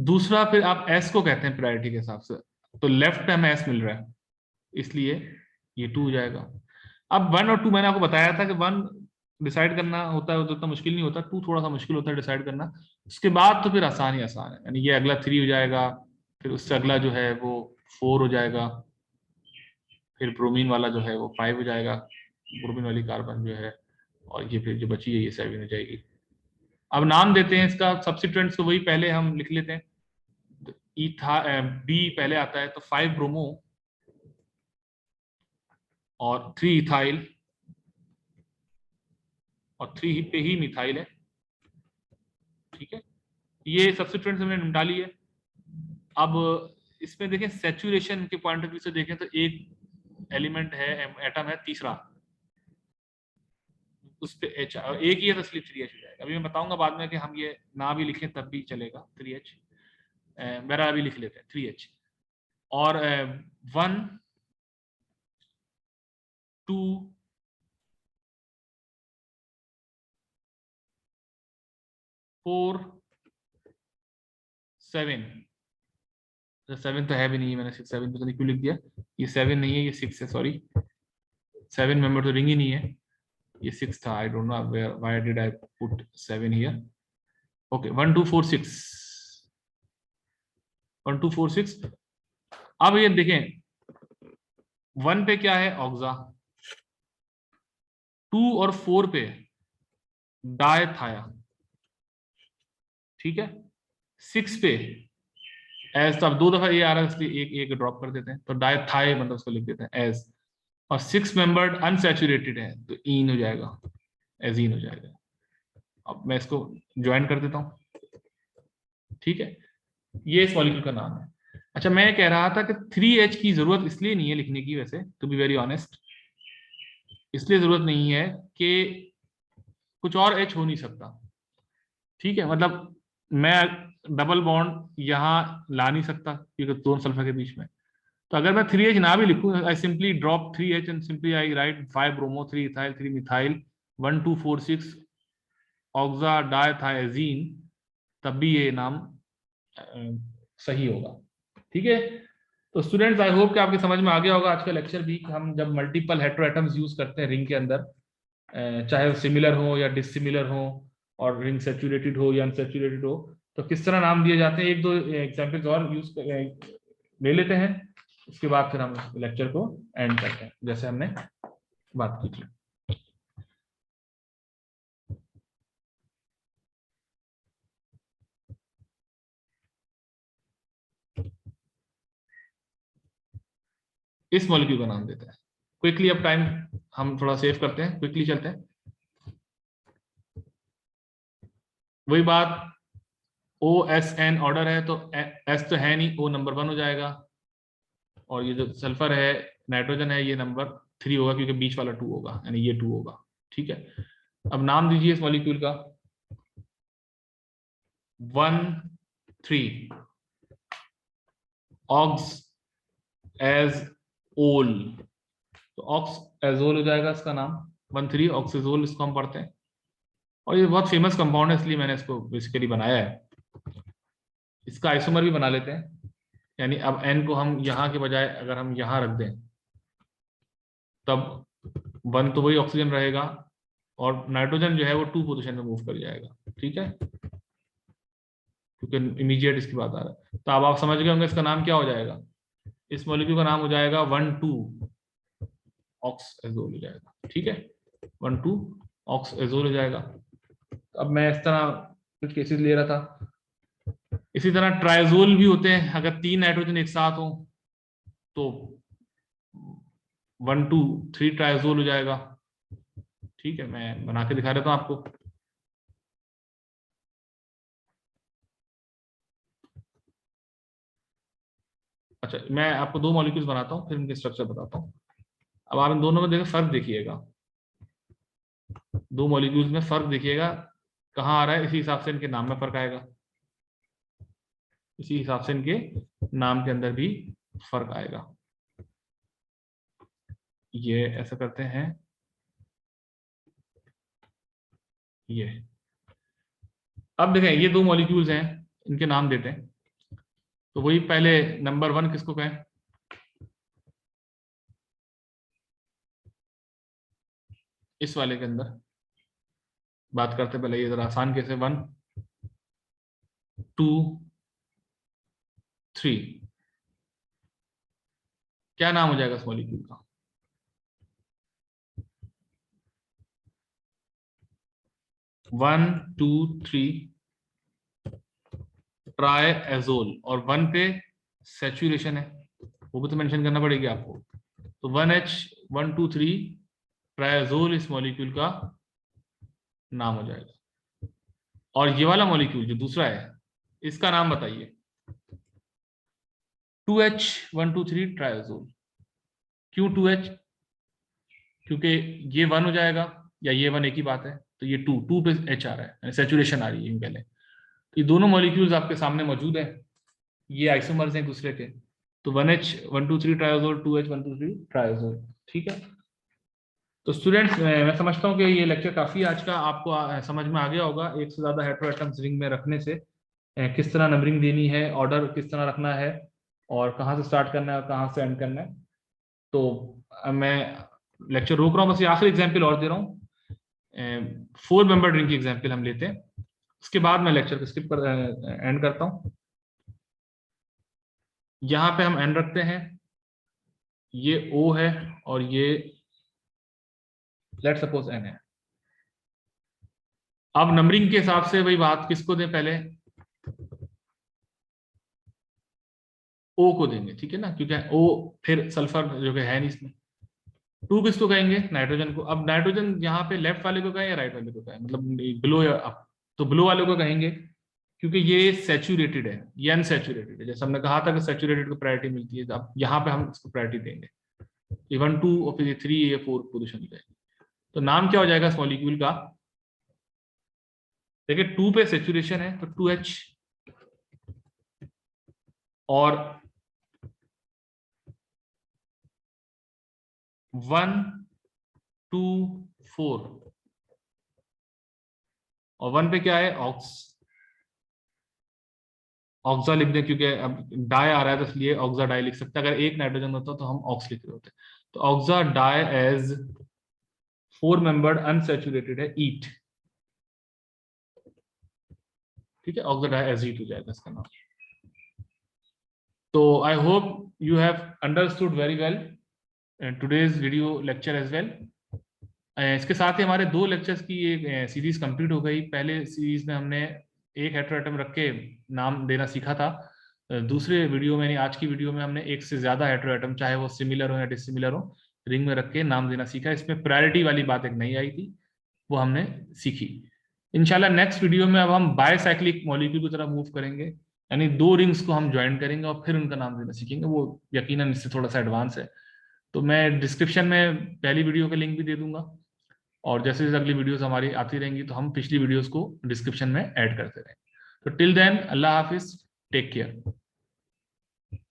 दूसरा फिर आप एस को कहते हैं प्रायोरिटी के हिसाब से, तो लेफ्ट पे हमें एस मिल रहा है इसलिए ये 2 हो जाएगा। अब 1 और 2 मैंने आपको बताया था कि 1 डिसाइड करना होता है, उतना मुश्किल नहीं होता, 2 थोड़ा सा मुश्किल होता है डिसाइड करना। उसके बाद तो फिर आसान ही आसान है, यानी ये अगला 3 हो जाएगा, फिर उससे अगला जो है वो 4 हो जाएगा, फिर ब्रोमीन वाला जो है वो 5 हो जाएगा, ब्रोमीन वाली कार्बन जो है, और ये फिर जो बची है ये 7 हो जाएगी। अब नाम देते हैं इसका सब्स्टिट्यूएंट्स को, वही पहले हम लिख लेते हैं। इथा बी पहले आता है तो 5 ब्रोमो और 3 इथाइल और 3 पे ही मिथाइल है। ठीक है, ये सब्स्टिट्यूएंट्स हमने निपटा लिए। अब इसमें देखें सैचुरेशन के पॉइंट ऑफ व्यू से देखें तो एक एलिमेंट है, एटम है तीसरा, उस पे एच एक ही है तो इसलिए 3H हो जाएगा। अभी मैं बताऊंगा बाद में कि हम ये ना भी लिखें तब भी चलेगा 3H, मेरा अभी लिख लेते हैं 3H। और 1 2 4 7, 7 तो है भी नहीं, मैंने 7 तो नहीं क्यों लिख दिया, ये 7 नहीं है, ये 6 है, सॉरी 7 मेंबर तो रिंग ही नहीं है, ये 6 था, I don't know why did I put 7 here. Okay 1 2 4 6, 1 2 4 6। अब ये देखें 1 पे क्या है, ऑक्सा, 2 और 4 पे डायथाया, ठीक है, 6 पे एज, तो अब 2 दफा ये आ रहा है इसलिए एक एक ड्रॉप कर देते हैं, तो डायथाए मतलब उसको लिख देते हैं एज, और 6 मेंबर्ड अनसैचुरेटेड है तो इन हो जाएगा, एजीन हो जाएगा। अब मैं इसको ज्वाइन कर देता हूं, ठीक है, ये इस मॉलिक्यूल का नाम है। अच्छा मैं कह रहा था कि 3H की जरूरत इसलिए नहीं है लिखने की, वैसे टू बी वेरी ऑनेस्ट, इसलिए जरूरत नहीं है कि कुछ और H हो नहीं सकता, ठीक है, मतलब मैं डबल बॉन्ड यहां ला नहीं सकता क्योंकि दोनों सल्फर के बीच में, तो अगर मैं 3H ना भी लिखूं, I simply drop 3H and simply I right 5 bromo 3 ethyl 3 methyl 1 2 4 6 ऑक्सा डायथाइजीन, तब भी ये नाम सही होगा, ठीक है। तो स्टूडेंट्स आई होप कि आपके समझ में आ गया होगा आज का लेक्चर भी, कि हम जब मल्टीपल हेटेरोएटम्स यूज करते हैं रिंग के अंदर, चाहे वो सिमिलर हो या डिसिमिलर हो, और रिंग सैचुरेटेड हो या अनसैचुरेटेड हो, तो किस तरह नाम दिए जाते हैं, एक दो एग्जांपल्स और यूज ले लेते हैं, उसके बाद फिर हम लेक्चर को एंड करते हैं जैसे हमने बात की थी। इस मॉलिक्यूल का नाम देते हैं क्विकली, अब टाइम हम थोड़ा सेव करते हैं, क्विकली चलते हैं। वही बात, OSN ऑर्डर है तो S तो है नहीं, O नंबर 1 हो जाएगा, और ये जो सल्फर है नाइट्रोजन है ये नंबर 3 होगा क्योंकि बीच वाला 2 होगा, यानी ये 2 होगा, ठीक है। अब नाम दीजिए इस मॉलिक्यूल का 1 3 ऑक्स एज ओल, तो ऑक्स एजोल हो जाएगा इसका नाम, 1 3 ऑक्सीजोल इसको हम पढ़ते हैं, और ये बहुत फेमस कंपाउंड है इसलिए मैंने इसको बेसिकली बनाया है। इसका आइसोमर भी बना लेते हैं, यानी अब N को हम यहाँ के बजाय अगर हम यहाँ रख दें तब 1 तो वही ऑक्सीजन रहेगा, और नाइट्रोजन जो है वो 2 पोजीशन में मूव कर जाएगा, ठीक है, क्योंकि इमीडिएट इसकी बात आ रहा है। तो अब आप समझ गए होंगे इसका नाम क्या हो जाएगा, इस मॉलिक्यूल का नाम हो जाएगा 1 2 ऑक्स एजोल हो जाएगा, ठीक है, 1 2 ऑक्स एजोल हो जाएगा। अब मैं इस तरह कुछ केसेस ले रहा था, इसी तरह ट्राइजोल भी होते हैं, अगर 3 नाइट्रोजन एक साथ हो तो 1 2 3 ट्राइजोल हो जाएगा, ठीक है, मैं बना के दिखा देता हूं आपको। अच्छा मैं आपको 2 मॉलिक्यूल्स बनाता हूँ फिर इनके स्ट्रक्चर बताता हूँ। अब आप इन दोनों में देखो फर्क देखिएगा, 2 मॉलिक्यूल्स में फर्क देखिएगा कहाँ आ रहा है, इसी हिसाब से इनके नाम में फर्क आएगा, इसी हिसाब से इनके नाम के अंदर भी फर्क आएगा। ये ऐसा करते हैं, ये अब देखें ये 2 मॉलिक्यूल्स हैं, इनके नाम देते हैं, तो वही पहले नंबर 1 किसको कहें, इस वाले के अंदर बात करते पहले, ये जरा आसान कैसे, 1 2 3, क्या नाम हो जाएगा इस मॉलिक्यूल का, 1 2 3 ट्राइएजोल, और 1 पे सैचुरेशन है वो भी तो मेंशन करना पड़ेगी आपको, तो 1H 1 2 3 ट्राइएजोल इस मॉलिक्यूल का नाम हो जाएगा। और ये वाला मॉलिक्यूल जो दूसरा है इसका नाम बताइए, 2H 1 2 3 ट्राइएजोल। क्यों 2H, क्योंकि ये 1 हो जाएगा या ये 1 एक ही बात है, तो ये 2 पे H आ रहा है, सैचुरेशन आ रही है पहले, तो ये दोनों मॉलिक्यूल्स आपके सामने मौजूद है, ये आइसोमर्स हैं दूसरे के, तो 1H 1 2 3 ट्राइएजोल 2H 1 2 3 ट्राइएजोल, ठीक है। तो स्टूडेंट्स, मैं समझता हूँ कि ये लेक्चर काफी आज का आपको समझ में आ गया होगा। एक से ज्यादा हेटेरो एटम्स रिंग में रखने से किस तरह नंबरिंग देनी है, ऑर्डर किस तरह रखना है, और कहाँ से स्टार्ट करना है और कहाँ से एंड करना है। तो मैं लेक्चर रोक रहा हूँ, बस ये आखिरी एग्जाम्पल और दे रहा हूँ। 4 मेंबर रिंग की एग्जाम्पल हम लेते हैं, उसके बाद मैं लेक्चर को स्किप कर एंड करता हूँ। यहाँ पे हम एन रखते हैं, ये O है और ये लेट सपोज N है। अब नंबरिंग के हिसाब से वही बात, किसको दें पहले, O को देंगे, ठीक है ना, क्योंकि O फिर सल्फर जो कि है नहीं इसमें। 2 किसको कहेंगे, नाइट्रोजन को। अब नाइट्रोजन यहाँ पे लेफ्ट वाले को कहें या राइट वाले को कहें, मतलब बिलो या अप, तो बिलो वाले को कहेंगे क्योंकि ये सैचुरेटेड है, ये अनसैचुरेटेड है। जैसे हमने कहा था कि सैचुरेटेड को प्रायोरिटी मिलती है, अब यहाँ पे हम इसको प्रायोरिटी देंगे। ये 1 2 और फिर ये 3 ये 4 पोजिशन जाएगी। तो नाम क्या हो जाएगा इस मॉलिक्यूल का, देखिए 2 पे सैचुरेशन है तो 2H, और 1 2 4, और 1 पे क्या है, ऑक्स, ऑक्सा लिख दें, क्योंकि अब डाई आ रहा है तो इसलिए ऑक्सा डाई लिख सकते हैं। अगर एक नाइट्रोजन होता तो हम ऑक्स लिख रहे होते। तो ऑक्सा डाई एज 4 मेंबर्ड अनसैचुरेटेड है, ईट, ठीक है, ऑक्सा डाई एज ईट हो जाएगा इसका नाम। तो I hope you have understood very well today's video lecture as well. इसके साथ ही हमारे 2 लेक्चर्स की एक सीरीज कंप्लीट हो गई। पहले सीरीज में हमने एक हेटेरो एटम रख के नाम देना सीखा था। दूसरे वीडियो में, आज की वीडियो में, हमने एक से ज्यादा हेटेरो एटम, चाहे वो सिमिलर हो या डिसिमिलर हो, रिंग में रख के नाम देना सीखा। इसमें प्रायोरिटी वाली बात एक नहीं आई थी, वो हमने सीखी। इंशाल्लाह नेक्स्ट वीडियो में अब हम बायसाइक्लिक मॉलिक्यूल की तरफ मूव करेंगे, यानी 2 रिंग्स को हम ज्वाइन करेंगे और फिर उनका नाम देना सीखेंगे। वो यकीनन इससे थोड़ा सा एडवांस है। तो मैं डिस्क्रिप्शन में पहली वीडियो का लिंक भी दे दूंगा, और जैसे जैसे अगली वीडियोस हमारी आती रहेंगी तो हम पिछली वीडियोस को डिस्क्रिप्शन में ऐड करते रहेंगे। तो टिल देन, अल्लाह हाफिज, टेक केयर।